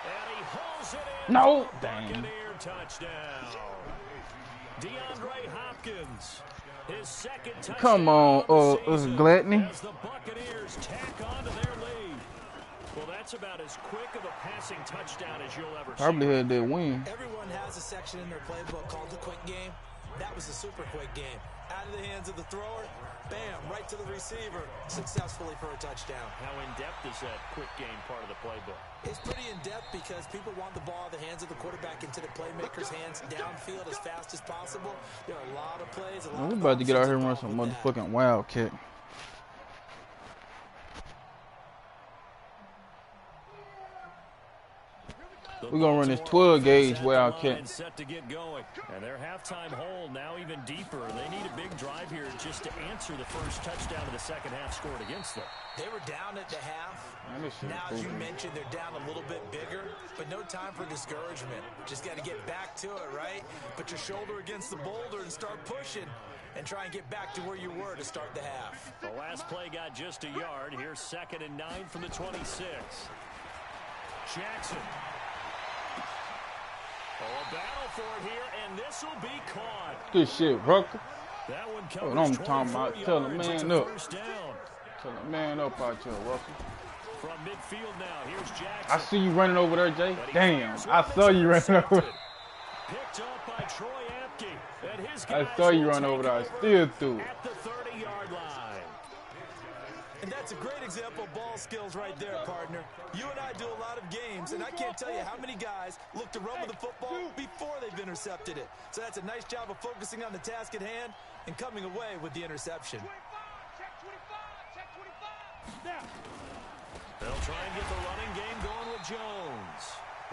And he hauls it in. No. For a Dang. Buccaneer touchdown. DeAndre Hopkins. His 2nd touchdown. Come on, of the season Gluttony. as the Buccaneers tack on to their lead. Well, that's about as quick of a passing touchdown as you'll ever Probably see. had that win. Everyone has a section in their playbook called the quick game. That was the super quick game. Out of the hands of the thrower, bam, right to the receiver, successfully for a touchdown. How in-depth is that quick game part of the playbook? It's pretty in-depth because people want the ball in the hands of the quarterback into the playmaker's hands downfield as fast as possible. There are a lot of plays. We're about to get out here and run some motherfucking wildcat. We're going to run this 12-gauge wildcat. Set to get going. And their halftime hole now even deeper. They need a big drive here just to answer the first touchdown of the second half scored against them. They were down at the half. Now, as you mentioned, they're down a little bit bigger, but no time for discouragement. Just got to get back to it, right? Put your shoulder against the boulder and start pushing and try and get back to where you were to start the half. The last play got just a yard. Here's 2nd and 9 from the 26. Jackson. Oh, a battle for it here, and this will be caught. Good shit, Rucker. That one That's what I'm talking about. Tell the man up. Tell the man up out here, Rucker. From midfield now, here's Jackson. I see you running over there, Jay. Damn, I saw you running over there. Picked up by Troy Apke, and his guys I saw you run over there. I still threw it. at the 30-yard line. And that's a great example of ball skills right there, partner. You and I do a lot of games, and I can't tell you how many guys look to run with the football before they've intercepted it. So that's a nice job of focusing on the task at hand and coming away with the interception. They'll try and get the running game going with Jones.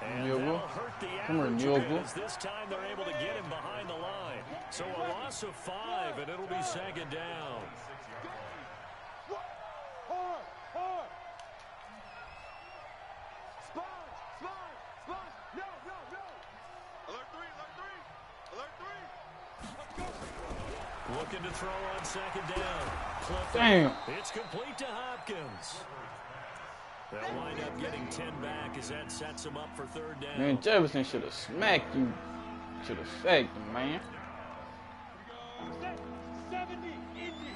And Newell. that'll hurt the Come average here, a bit, Newell. as this time they're able to get him behind the line. So a loss of 5, and it'll be 2nd down. Looking to throw on 2nd down. Clifford. Damn. It's complete to Hopkins. They'll wind up getting 10 back as that sets them up for 3rd down. Man, Jefferson should have smacked you. Should have sacked him, man. 70, Indy.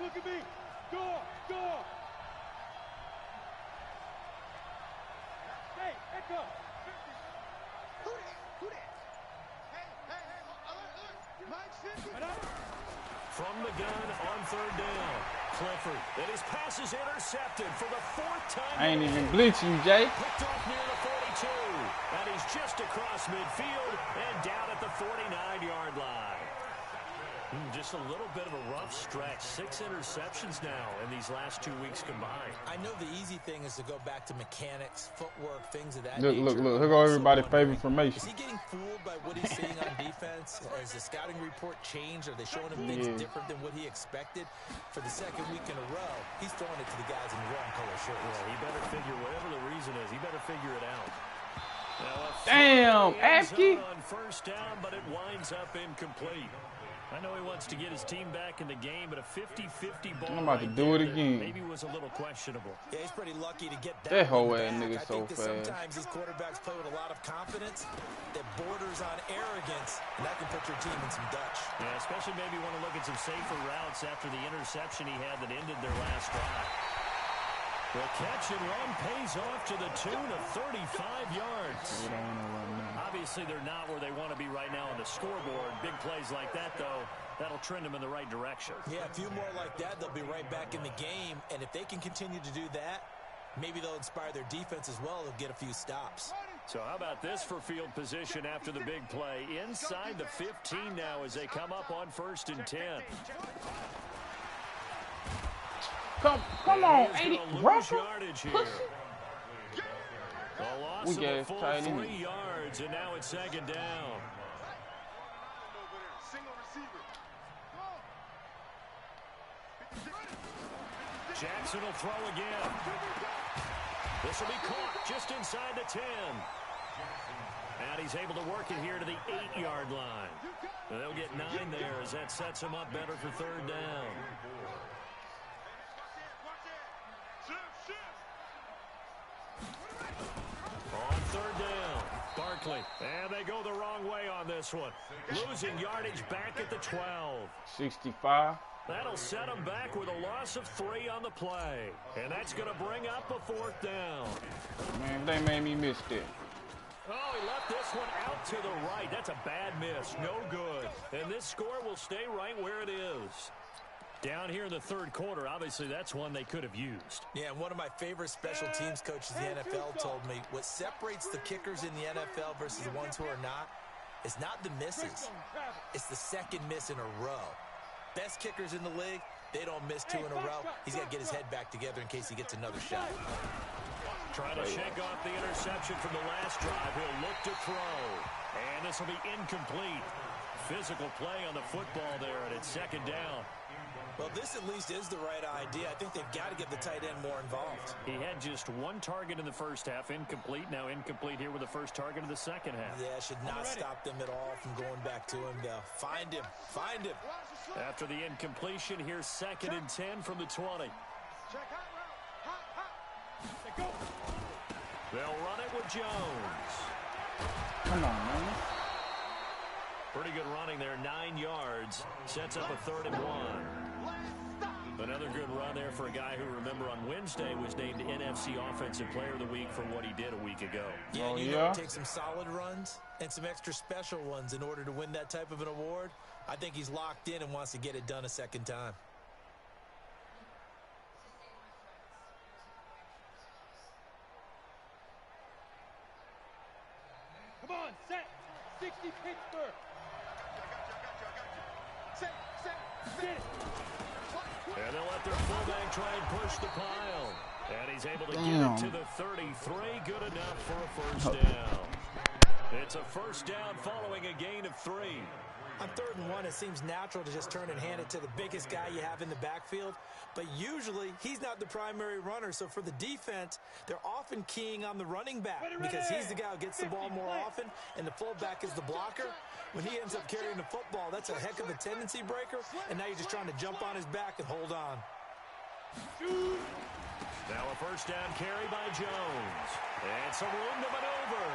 Look at me. Door. Hey, Echo. Who that? Hey, alert. Mike 50. From the gun on 3rd down. Clifford. And his pass is intercepted for the 4th time. I ain't even bleaching you, Jay. Picked off near the 42. And he's just across midfield and down at the 49-yard line. Just a little bit of a rough stretch. 6 interceptions now in these last 2 weeks combined. I know the easy thing is to go back to mechanics, footwork, things of that Look, nature. look. Here go everybody's favorite information. Is he getting fooled by what he's seeing on defense? Has the scouting report changed? Are they showing him things different than what he expected? For the 2nd week in a row, he's throwing it to the guys in the wrong color shirts. Yeah, he better figure, whatever the reason is, he better figure it out. Damn, Apke. On 1st down, but it winds up incomplete. I know he wants to get his team back in the game, but a 50-50 ball I'm about to do it again. maybe was a little questionable. Yeah, he's pretty lucky to get That whole one ass back. nigga I so think that fast. sometimes these quarterbacks play with a lot of confidence that borders on arrogance, and that can put your team in some Dutch. Yeah, especially maybe want to look at some safer routes after the interception he had that ended their last drive. The catch and run pays off to the tune of 35 yards. Obviously, they're not where they want to be right now on the scoreboard. Big plays like that, though, that'll trend them in the right direction. Yeah, a few more like that, they'll be right back in the game. And if they can continue to do that, maybe they'll inspire their defense as well. They'll get a few stops. So how about this for field position after the big play? Inside the 15 now as they come up on 1st and 10. Come on, 80. Russell. A loss of a full 3 yards, and now it's 2nd down. Jackson will throw again. This will be caught just inside the 10. And he's able to work it here to the 8-yard line. And they'll get 9 there as that sets him up better for 3rd down. On 3rd down, Barkley. And they go the wrong way on this one. Losing yardage back at the 12. 65. That'll set them back with a loss of 3 on the play. And that's going to bring up a 4th down. Man, they made me miss that. Oh, he left this one out to the right. That's a bad miss. No good. And this score will stay right where it is. Down here in the 3rd quarter, obviously that's one they could have used. Yeah, and one of my favorite special teams coaches in the NFL told me what separates the kickers in the NFL versus the ones who are not is not the misses. It's the second miss in a row. Best kickers in the league, they don't miss 2 in a row. He's got to get his head back together in case he gets another shot. Trying to shake off the interception from the last drive. He'll look to throw. And this will be incomplete. Physical play on the football there, and it's 2nd down. Well, this at least is the right idea. I think they've got to get the tight end more involved. He had just 1 target in the first half, incomplete. Now incomplete here with the first target of the second half. Yeah, should not stop them at all from going back to him, though. Find him. Find him. After the incompletion, here's 2nd and 10 from the 20. They'll run it with Jones. Come on, man. Pretty good running there, 9 yards. Sets up a 3rd and 1. Another good run there for a guy who, remember, on Wednesday was named NFC Offensive Player of the Week for what he did a week ago. Yeah, you know, it takes some solid runs and some extra special ones in order to win that type of an award. I think he's locked in and wants to get it done a 2nd time. Come on, set. 60 Pittsburgh. Set. And they'll let their fullback try and push the pile. And he's able to get it to the 33. Good enough for a 1st down. It's a 1st down following a gain of 3. On 3rd and 1, it seems natural to just turn and hand it to the biggest guy you have in the backfield. But usually, he's not the primary runner. So for the defense, they're often keying on the running back because he's the guy who gets the ball more often, and the fullback is the blocker. When he ends up carrying the football, that's a heck of a tendency breaker, and now you're just trying to jump on his back and hold on. Now a 1st down carry by Jones. And some room to maneuver.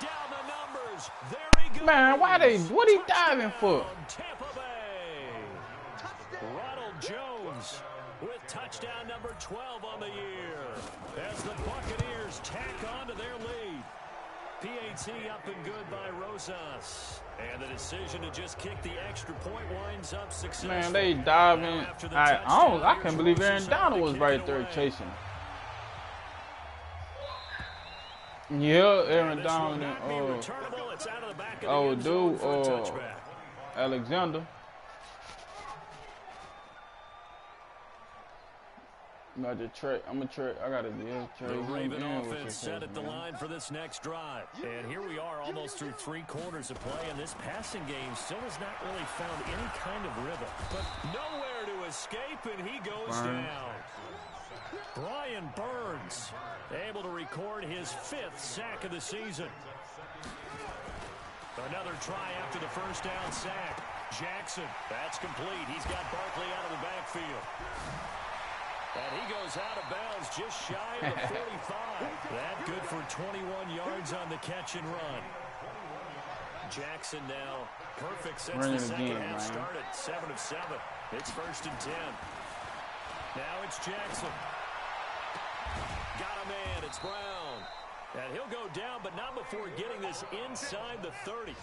Down the numbers. There he goes. Man, what he diving for? Tampa Bay. Ronald Jones with touchdown number 12 on the year as the Buccaneers tack on to their lead. PAT up and good by Rosas. And the decision to just kick the extra point winds up successful. Man, they diving. I can't believe Aaron Donald was right there chasing. Yeah, Aaron Donald and Alexander. I'm gonna trade. I gotta trade. The Raven offense set at the line for this next drive. And here we are almost through 3 quarters of play, and this passing game still has not really found any kind of rhythm. But nowhere to escape, and he goes down. Brian Burns able to record his 5th sack of the season. Another try after the 1st down sack. Jackson, that's complete. He's got Barkley out of the backfield. And he goes out of bounds just shy of the 45. That good for 21 yards on the catch and run. Jackson now perfect since the second half started. 7 of 7. It's 1st and 10. Now it's Jackson. Got a man. It's Brown. And he'll go down, but not before getting this inside the 30.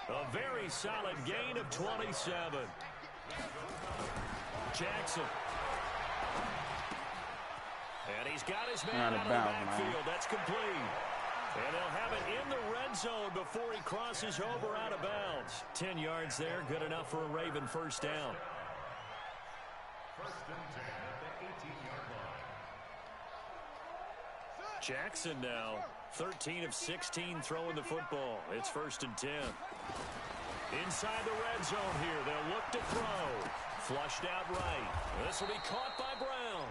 A very solid gain of 27. Jackson. And he's got his man out of the backfield. That's complete. And they'll have it in the red zone before he crosses over out of bounds. 10 yards there, good enough for a Raven 1st down. 1st and 10 at the 18-yard line. Jackson now, 13 of 16 throwing the football. It's 1st and 10. Inside the red zone here, they'll look to throw. Flushed out right. This will be caught by Brown.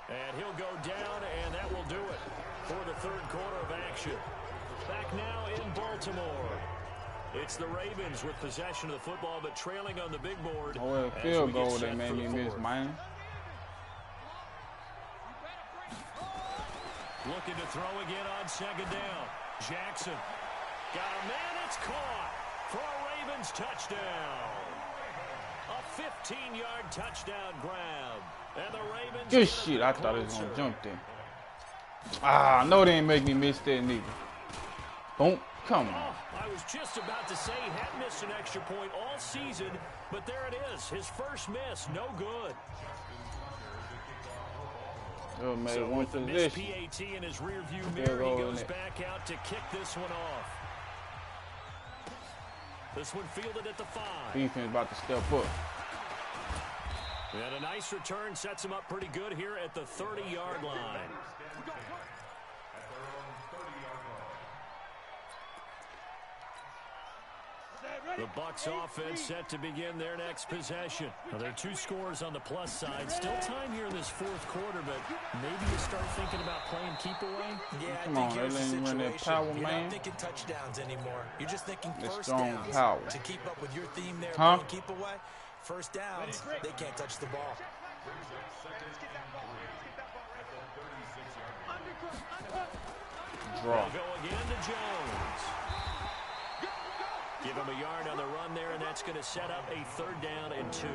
And he'll go down, and that will do it for the 3rd quarter of action. Back now in Baltimore. It's the Ravens with possession of the football, but trailing on the big board. Oh, a field goal that made me miss, man. Looking to throw again on 2nd down. Jackson got a man. It's caught for a Ravens touchdown. 15-yard touchdown grab. And the Ravens. Good shit. I thought it was going to jump there. Ah, no, they ain't make me miss that neither. Boom. Come on. I was just about to say he had missed an extra point all season, but there it is. His first miss. No good. Oh, man, so one with the position. missed PAT in his rearview mirror, he goes back out to kick this one off. This one fielded at the 5. Defense about to step up. And a nice return sets him up pretty good here at the 30-yard line. The Bucs offense set to begin their next possession. Now, there are 2 scores on the plus side. Still time here in this 4th quarter, but maybe you start thinking about playing keep away. Yeah, come I on, think here's the run that situation. power, You're man. not thinking touchdowns anymore. You're just thinking That first strong downs. power. To keep up with your theme there, Huh? keep away. First downs, they can't touch the ball. Draw. They'll go again to Jones. Give him a yard on the run there, and that's going to set up a 3rd down and 2.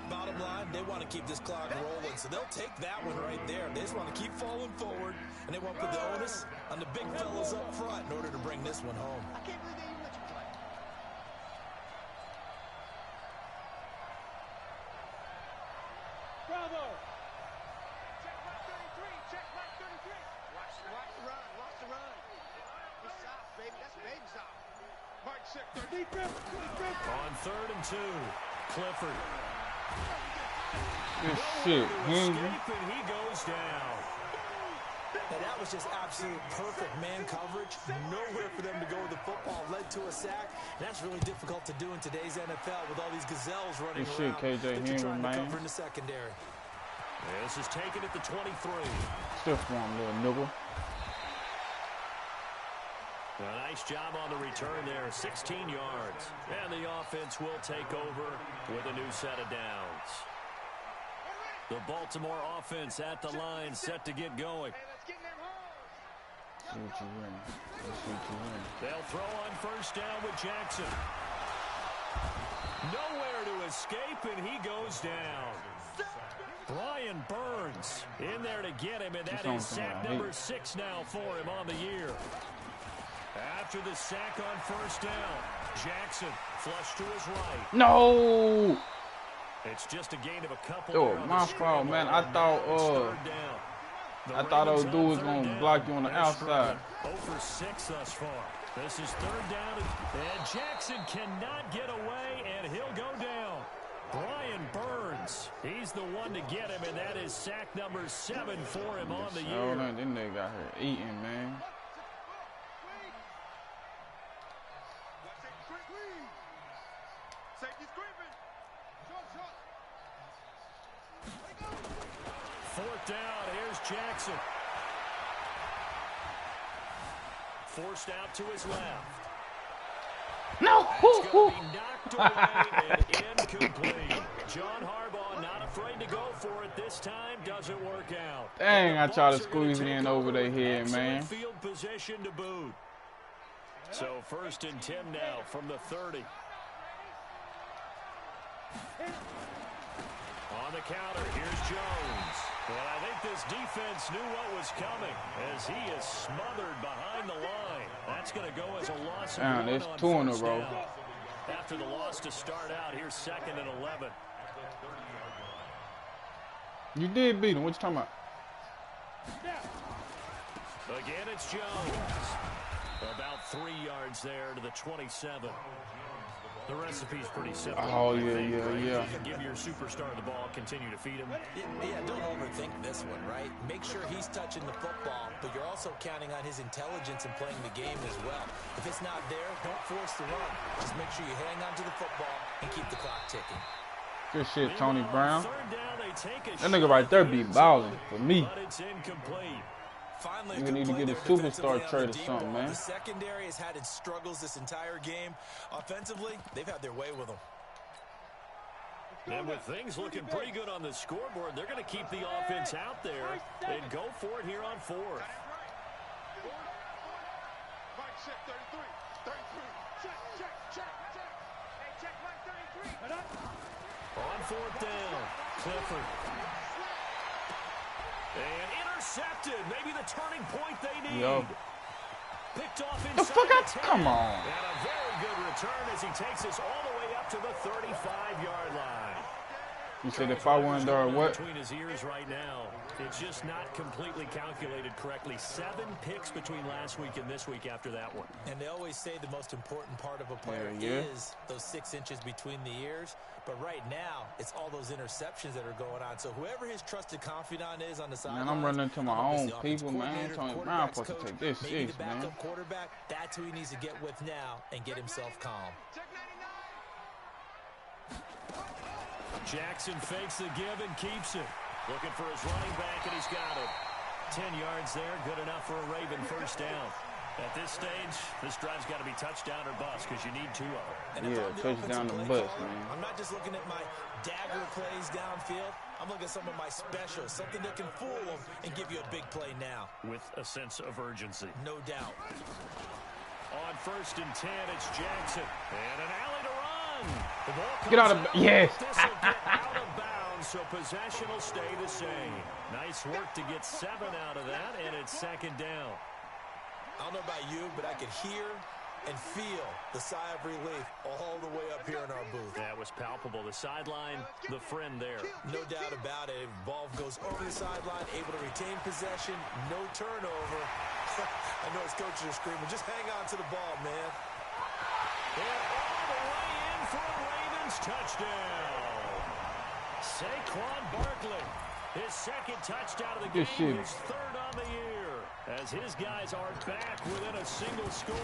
Bottom line, they want to keep this clock rolling, so they'll take that one right there. They just want to keep falling forward, and they want to put the onus on the big fellas up front in order to bring this one home. I can't believe they even let you play. Bravo! Check mark 33, check mark 33. Watch the run, watch the run. It's soft, baby, that's baby soft. Mark check 33. On 3rd and 2, Clifford. Good shit. Escape, and he goes down. And that was just absolute perfect man coverage. Nowhere for them to go with the football. Led to a sack. And that's really difficult to do in today's NFL with all these gazelles running Good shit, around. KJ That you're trying Henry, to man. cover in the secondary. This is taken at the 23. Still form, little nigga. A nice job on the return there, 16 yards. And the offense will take over with a new set of downs. The Baltimore offense at the line, set to get going. See what you win. See what you win. They'll throw on 1st down with Jackson. Nowhere to escape, and he goes down. Brian Burns in there to get him, and that is sack number 6 now for him on the year. After the sack on 1st down, Jackson flushed to his right. No! It's just a gain of a couple. Oh, my fault, man. I thought those dudes gonna block you on the outside. 0 for 6 thus far. This is 3rd down, and Jackson cannot get away, and he'll go down. Brian Burns, he's the one to get him, and that is sack number 7 for him on the year. Oh, man, this nigga got here eating, man. Fourth down, here's Jackson. Forced out to his left. No! That's going to be knocked away and incomplete. John Harbaugh not afraid to go for it this time. Doesn't work out. Dang, I tried to squeeze it in over their head, man. Field position to boot. So 1st and 10 now from the 30. On the counter, here's Jones. Well, I think this defense knew what was coming as he is smothered behind the line. That's going to go as a loss of 1 it's on 2 in a 1st row. down. After the loss to start out, here's 2nd and 11. You did beat him. What you talking about? Again, it's Jones. About 3 yards there to the 27. The recipe's pretty simple. Oh, yeah. Give your superstar the ball, continue to feed him. Yeah, don't overthink this one, right? Make sure he's touching the football, but you're also counting on his intelligence in playing the game as well. If it's not there, don't force the run. Just make sure you hang on to the football and keep the clock ticking. Good shit, Tony Brown. Down, That nigga right there be balling for me. But it's incomplete. Finally, You need to get a superstar trade or something, man. The secondary has had its struggles this entire game. Offensively, they've had their way with them. And with things looking pretty good on the scoreboard, they're going to keep the offense out there and go for it here on 4th. fourth down. Clifford. And intercepted. Maybe the turning point they need. Yep. Picked off inside the fuck out? 10. Come on. And a very good return as he takes us all the way up to the 35-yard line. You said if I wasn't there, what? Between his ears right now, it's just not completely calculated correctly. 7 picks between last week and this week after that one. And they always say the most important part of a player is those 6 inches between the ears. But right now, it's all those interceptions that are going on. So whoever his trusted confidant is on the sideline, Man, I'm running into my own people, man. Tony Brown supposed to take this maybe 6, the man. backup quarterback, that's who he needs to get with now and get himself calm. Jackson fakes the give and keeps it. Looking for his running back, and he's got it. 10 yards there, good enough for a Raven first down. At this stage, this drive's got to be touchdown or bust because you need 2 of them. Yeah, touchdown or bust, man. I'm not just looking at my dagger plays downfield. I'm looking at some of my specials, something that can fool them and give you a big play now. With a sense of urgency. No doubt. On 1st and 10, it's Jackson. And an alley to run. The ball comes Get out of yes. This will get out of bounds, so possession will stay the same. Nice work to get 7 out of that, and it's 2nd down. I don't know about you, but I could hear and feel the sigh of relief all the way up here in our booth. That was palpable. The sideline, the friend there. No doubt about it. Ball goes over the sideline, able to retain possession, no turnover. I know his coaches are screaming, just hang on to the ball, man. And all the way in for a Ravens touchdown. Saquon Barkley, his 2nd touchdown of the game, his 3rd on the year, as his guys are back within a single score.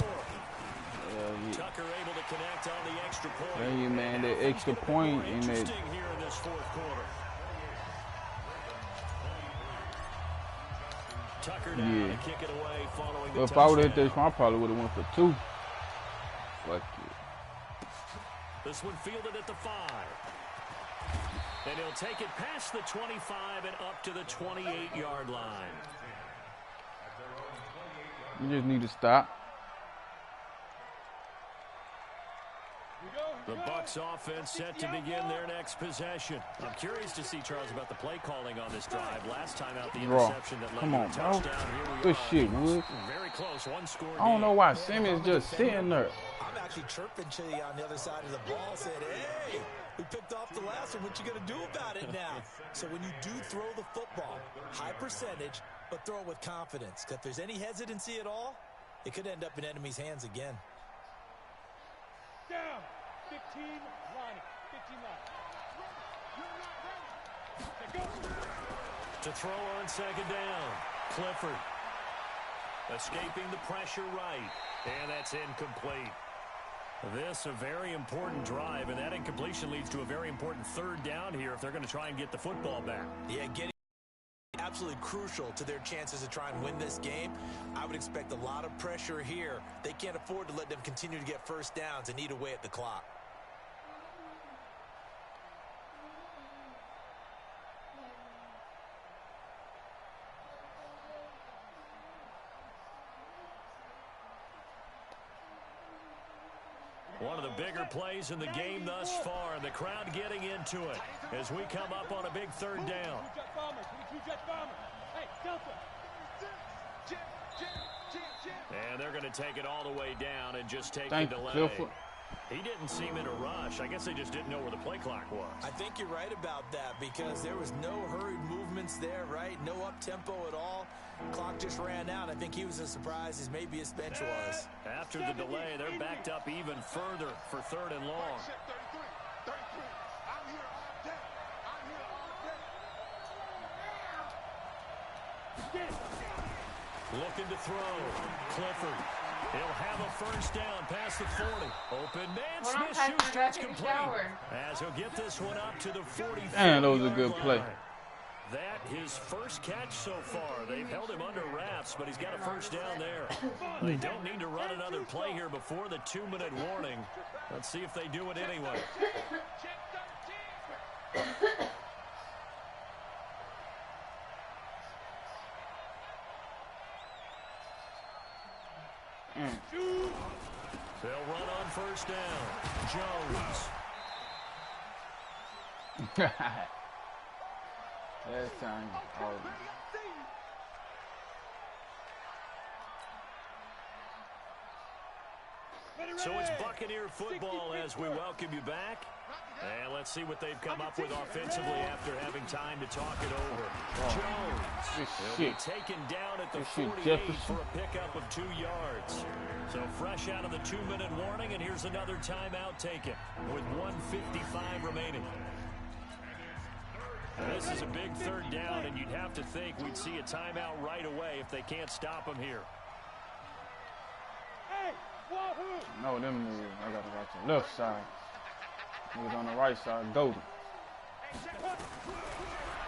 Tucker able to connect on the extra point. Hey, man, that extra point in that. Here in this 4th quarter. Tucker down to kick it away following the if I would have hit this one, I probably would have went for 2. Fuck it. This one fielded at the 5. And he'll take it past the 25 and up to the 28-yard line. You just need to stop. The Bucs offense set to begin their next possession. I'm curious to see, Charles, about the play calling on this drive. Last time out, the interception that led to a touchdown. Good shit, Wood. Very close, 1 score. I don't know why Simmons just sitting there. I'm actually chirping Chili on the other side of the ball, saying, hey, we picked off the last one. What you going to do about it now? So when you do throw the football, high percentage, but throw it with confidence. Because if there's any hesitancy at all, it could end up in enemy's hands again. Down. 15 line. 15 line. To throw on 2nd down. Clifford. Escaping the pressure right. And that's incomplete. This a very important drive, and that incompletion leads to a very important 3rd down here if they're going to try and get the football back. Yeah, getting absolutely crucial to their chances to try and win this game. I would expect a lot of pressure here. They can't afford to let them continue to get 1st downs and eat away at the clock. One of the bigger plays in the game thus far, and the crowd getting into it as we come up on a big 3rd down. And they're going to take it all the way down and just take the delay. He didn't seem in a rush. I guess they just didn't know where the play clock was. I think you're right about that because there was no hurried movements there, right? No up-tempo at all. Clock just ran out. I think he was as surprised as maybe his bench was. After the delay, they're backed up even further for 3rd and long. Looking to throw. Clifford. He'll have a 1st down past the 40. Open man. Smith-Schuster, it's complete. As he'll get this one up to the 40. And that was a good play. That his 1st catch so far. They've held him under wraps, but he's got a 1st down there. They don't need to run another play here before the 2-minute warning. Let's see if they do it anyway. They'll run on 1st down. Jones. Last time. Oh. So it's Buccaneer football as we welcome you back. And let's see what they've come up with offensively after having time to talk it over. Jones will be taken down at the 48 for a pickup of 2 yards. So fresh out of the 2-minute warning, and here's another timeout taken with 1:55 remaining. This is a big third down, and you'd have to think we'd see a timeout right away if they can't stop them here. No, them moves. I gotta watch the left side. Niggas on the right side, go.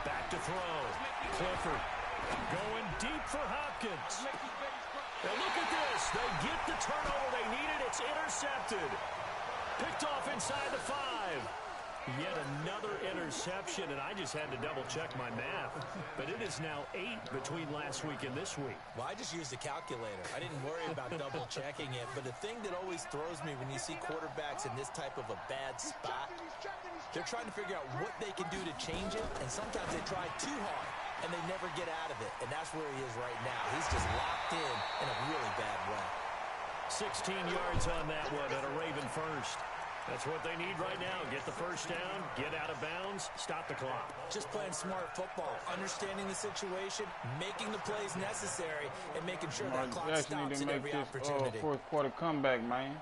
Back to throw. Clifford going deep for Hopkins. And look at this. They get the turnover they needed. It's intercepted. Picked off inside the 5. Yet another interception, and I just had to double-check my math. But it is now 8 between last week and this week. Well, I just used a calculator. I didn't worry about double-checking it. But the thing that always throws me when you see quarterbacks in this type of a bad spot, they're trying to figure out what they can do to change it, and sometimes they try too hard, and they never get out of it. And that's where he is right now. He's just locked in a really bad way. 16 yards on that one at a Raven first. That's what they need right now. Get the first down, get out of bounds, stop the clock. Just playing smart football, understanding the situation, making the plays necessary, and making sure that clock stops at every opportunity. Fourth quarter comeback, man.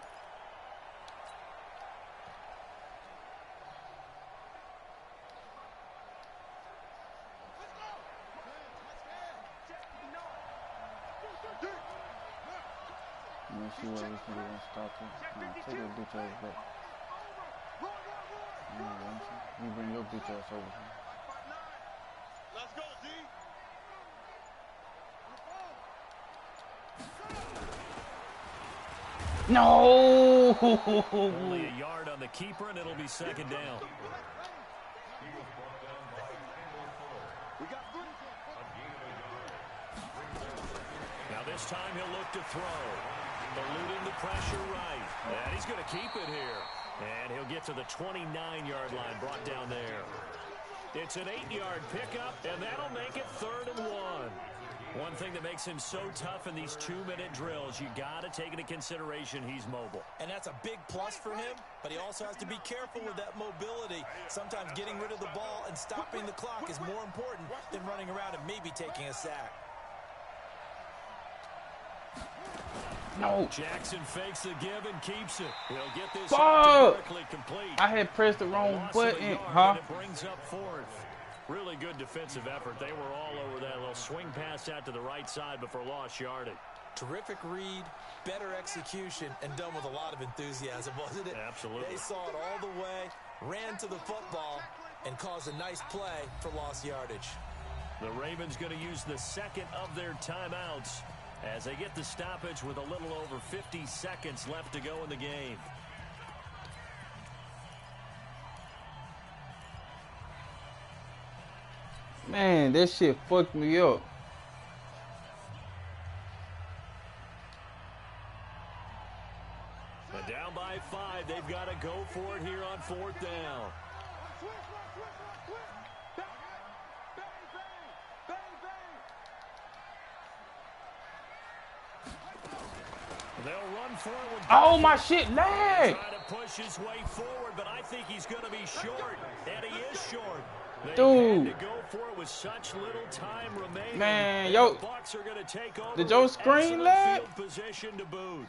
Let me see what we can do and stop it. Take that bitch ass back. You bring your bitch ass over here. Let's go, D. No! Only a yard on the keeper, and it'll be second down. Now this time he'll look to throw. Eluding the pressure right. And he's going to keep it here. And he'll get to the 29-yard line, brought down there. It's an 8-yard pickup, and that'll make it 3rd and 1. One thing that makes him so tough in these 2-minute drills, you got to take into consideration he's mobile. And that's a big plus for him, but he also has to be careful with that mobility. Sometimes getting rid of the ball and stopping the clock is more important than running around and maybe taking a sack. No. Jackson fakes the give and keeps it. He'll get this directly complete. I had pressed the wrong button, huh? It brings up 4th. Really good defensive effort. They were all over that little swing pass out to the right side before lost yardage. Terrific read, better execution, and done with a lot of enthusiasm, wasn't it? Absolutely. They saw it all the way, ran to the football, and caused a nice play for lost yardage. The Ravens going to use the second of their timeouts as they get the stoppage with a little over 50 seconds left to go in the game. Man, that shit fucked me up. But down by 5, they've got to go for it here on 4th down. They'll run forward. Oh, my shit, lag! Trying to push his way forward, but I think he's going to be short, and he is short. They Dude, had to go for it with such little time remaining. Man, yo, the Bucs are going to take over. did your screen lag? Field position to boot.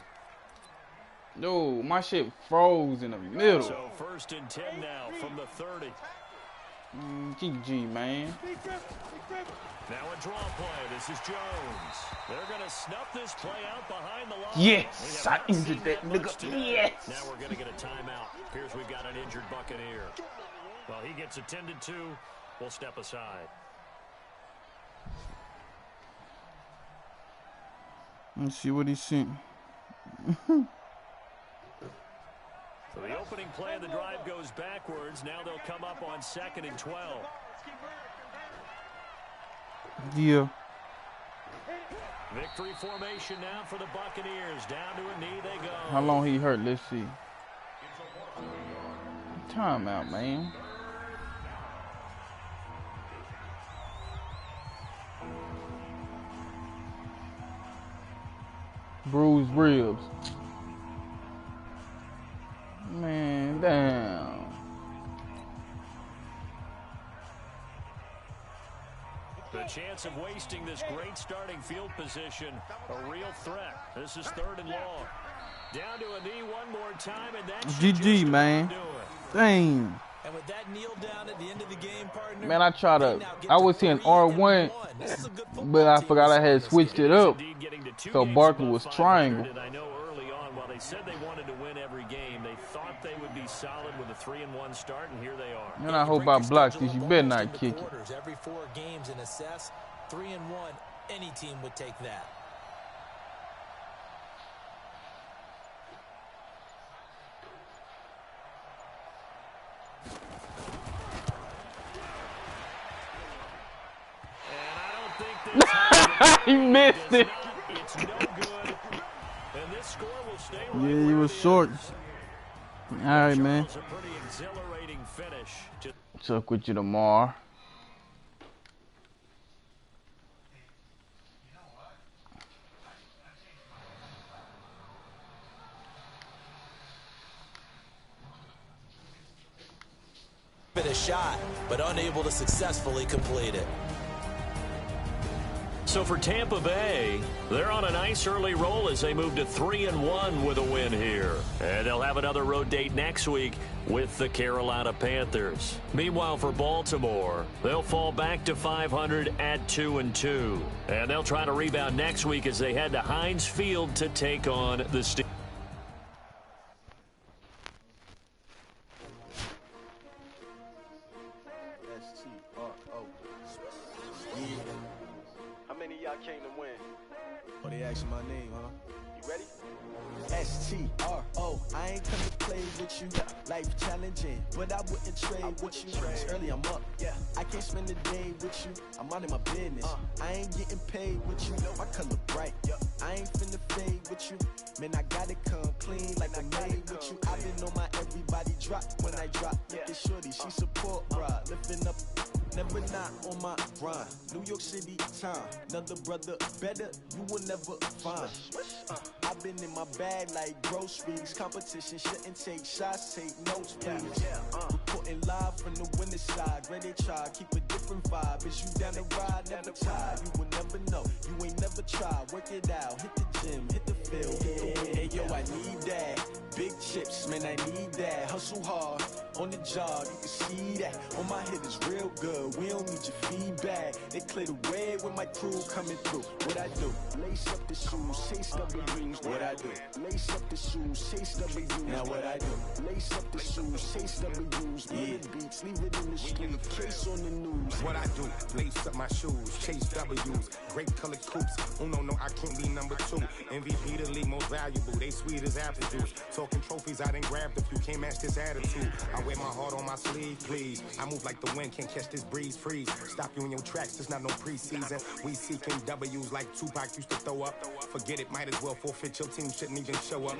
Dude, my shit froze in the middle. So 1st and 10 now from the 30. GG, man. Now a draw play. This is Jones. They're going to snuff this play out behind the line. Yes, I injured that nigga. Yes. Now we're going to get a timeout. Appears we've got an injured Buccaneer. Well, he gets attended to. We'll step aside. Let's see what he sent. So the opening play of the drive goes backwards. Now they'll come up on 2nd and 12. Yeah. Victory formation now for the Buccaneers. Down to a knee they go. How long he hurt? Let's see. Timeout, man. bruised ribs. Man, damn. The chance of wasting this great starting field position, a real threat. This is 3rd and long. Down to a knee one more time, and that's GG, man. Dang. And with that kneel down at the end of the game, partner, man, I was seeing R1, but I forgot I had switched it up. So Barkley was triangle. I know early on, while they said they wanted to win every game, they thought they would be solid with a 3-1 start, and here they are. And I hope I blocked this. You better not kick it. Every 4 games in assess, 3-1, any team would take that. He missed it. It's no good. And this score will stay right. Yeah, he was short. All right, man. A pretty exhilarating finish. Talk with you tomorrow. Been a shot, but unable to successfully complete it. So for Tampa Bay, they're on a nice early roll as they move to 3-1 with a win here. And they'll have another road date next week with the Carolina Panthers. Meanwhile, for Baltimore, they'll fall back to 500 at 2-2. And they'll try to rebound next week as they head to Heinz Field to take on the Steelers. Oh, they asking my name, huh? You ready? S-T-R-O. I ain't come to play with you. Life challenging, but I wouldn't trade with you. It's early, I'm up. I can't spend the day with you. I'm minding my business. I ain't getting paid with you. My color bright. I ain't finna fade with you. Man, I gotta come clean like I made with you. I been on my everybody drop when I drop. Look at shorty, she support, bruh. Lifting up. Never not on my grind. New York City time. Another brother better, you will never find. I've been in my bag like groceries. Competition shouldn't take shots, take notes, please. Reporting live from the winning side. Ready to try, keep a different vibe. Is you down the ride, never tired. You will never know, you ain't never tried. Work it out, hit the gym, hit the field, hit the win. Hey yo, I need that. Big chips, man, I need that. Hustle hard, on the job, you can see that. On my hit is real good, we don't need your feedback. They clear the way when my crew coming through. What I do? Lace up the shoes, chase W's. What I do? Lace up the shoes, chase W's. Now what I do? Lace up the shoes, chase W's. Yeah, beats, leave it in the street, case on the news. What I do? Lace up my shoes, chase W's. Great colored coops. Oh no, I can't be number 2. MVP the league most valuable. They sweet as apple juice. Talking trophies, I done grabbed a few. Can't match this attitude. I wear my heart on my sleeve, please. I move like the wind, can't catch this breeze. Freeze. Stop you in your tracks. There's not no preseason. We seeking W's like Tupac used to throw up. Forget it, might as well forfeit. Your team shouldn't even show up.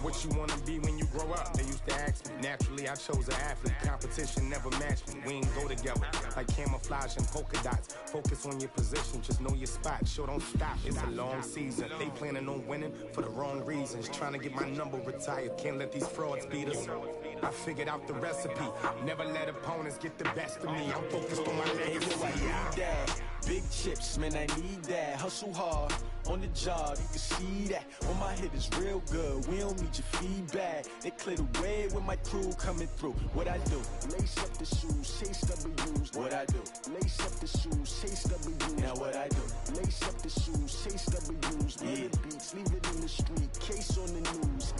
What you wanna be when you grow up? They used to ask me. Naturally, I chose an athlete. Competition never matched me. We ain't go together like camouflage and polka dots. Focus on your position, just know your spot. Sure, don't stop. It's a long season. They planning on winning for the wrong reasons. Trying to get my number retired. Can't let these frauds beat us. I figured out the recipe. Never let opponents get the best of me. I'm focused on my legacy. I need that. Big chips, man, I need that. Hustle hard, on the job, you can see that. On my hit is real good, we don't need your feedback. They clear the way when my crew coming through. What I do? Lace up the shoes, chase W's. What I do? Lace up the shoes, chase W's. Now what I do? Lace up the shoes, chase W's. Yeah, beats, leave it in the street, case on the news.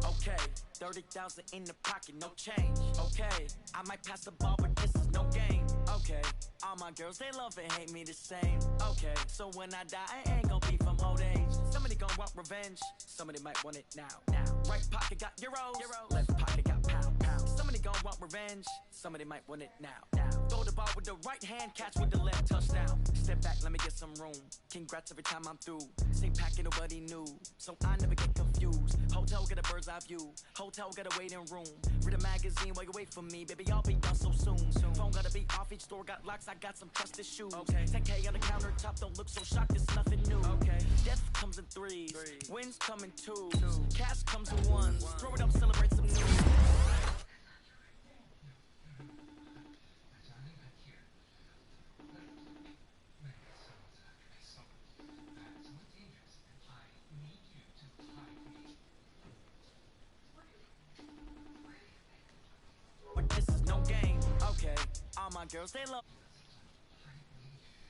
Okay, 30,000 in the pocket, no change. Okay, I might pass the ball, but this is no game. Okay, all my girls, they love and hate me the same. Okay, so when I die, I ain't gonna be from old age. Somebody gonna want revenge, somebody might want it now. Right pocket got euros, left pocket got pound. Somebody gon' want revenge. Somebody might want it now. Throw the ball with the right hand, catch with the left, touchdown. Step back, let me get some room. Congrats every time I'm through. Same packet, nobody knew, so I never get confused. Hotel get a bird's eye view. Hotel get a waiting room. Read a magazine while you wait for me, baby. I'll be done so soon. Phone gotta be off, each store got locks. I got some trusted shoes. Okay. 10K on the countertop, don't look so shocked. It's nothing new. Okay. Death comes in threes. Wins come in twos. Cash comes in ones. Throw it up, celebrate some news. But this is no game. Okay. All my girls, they love.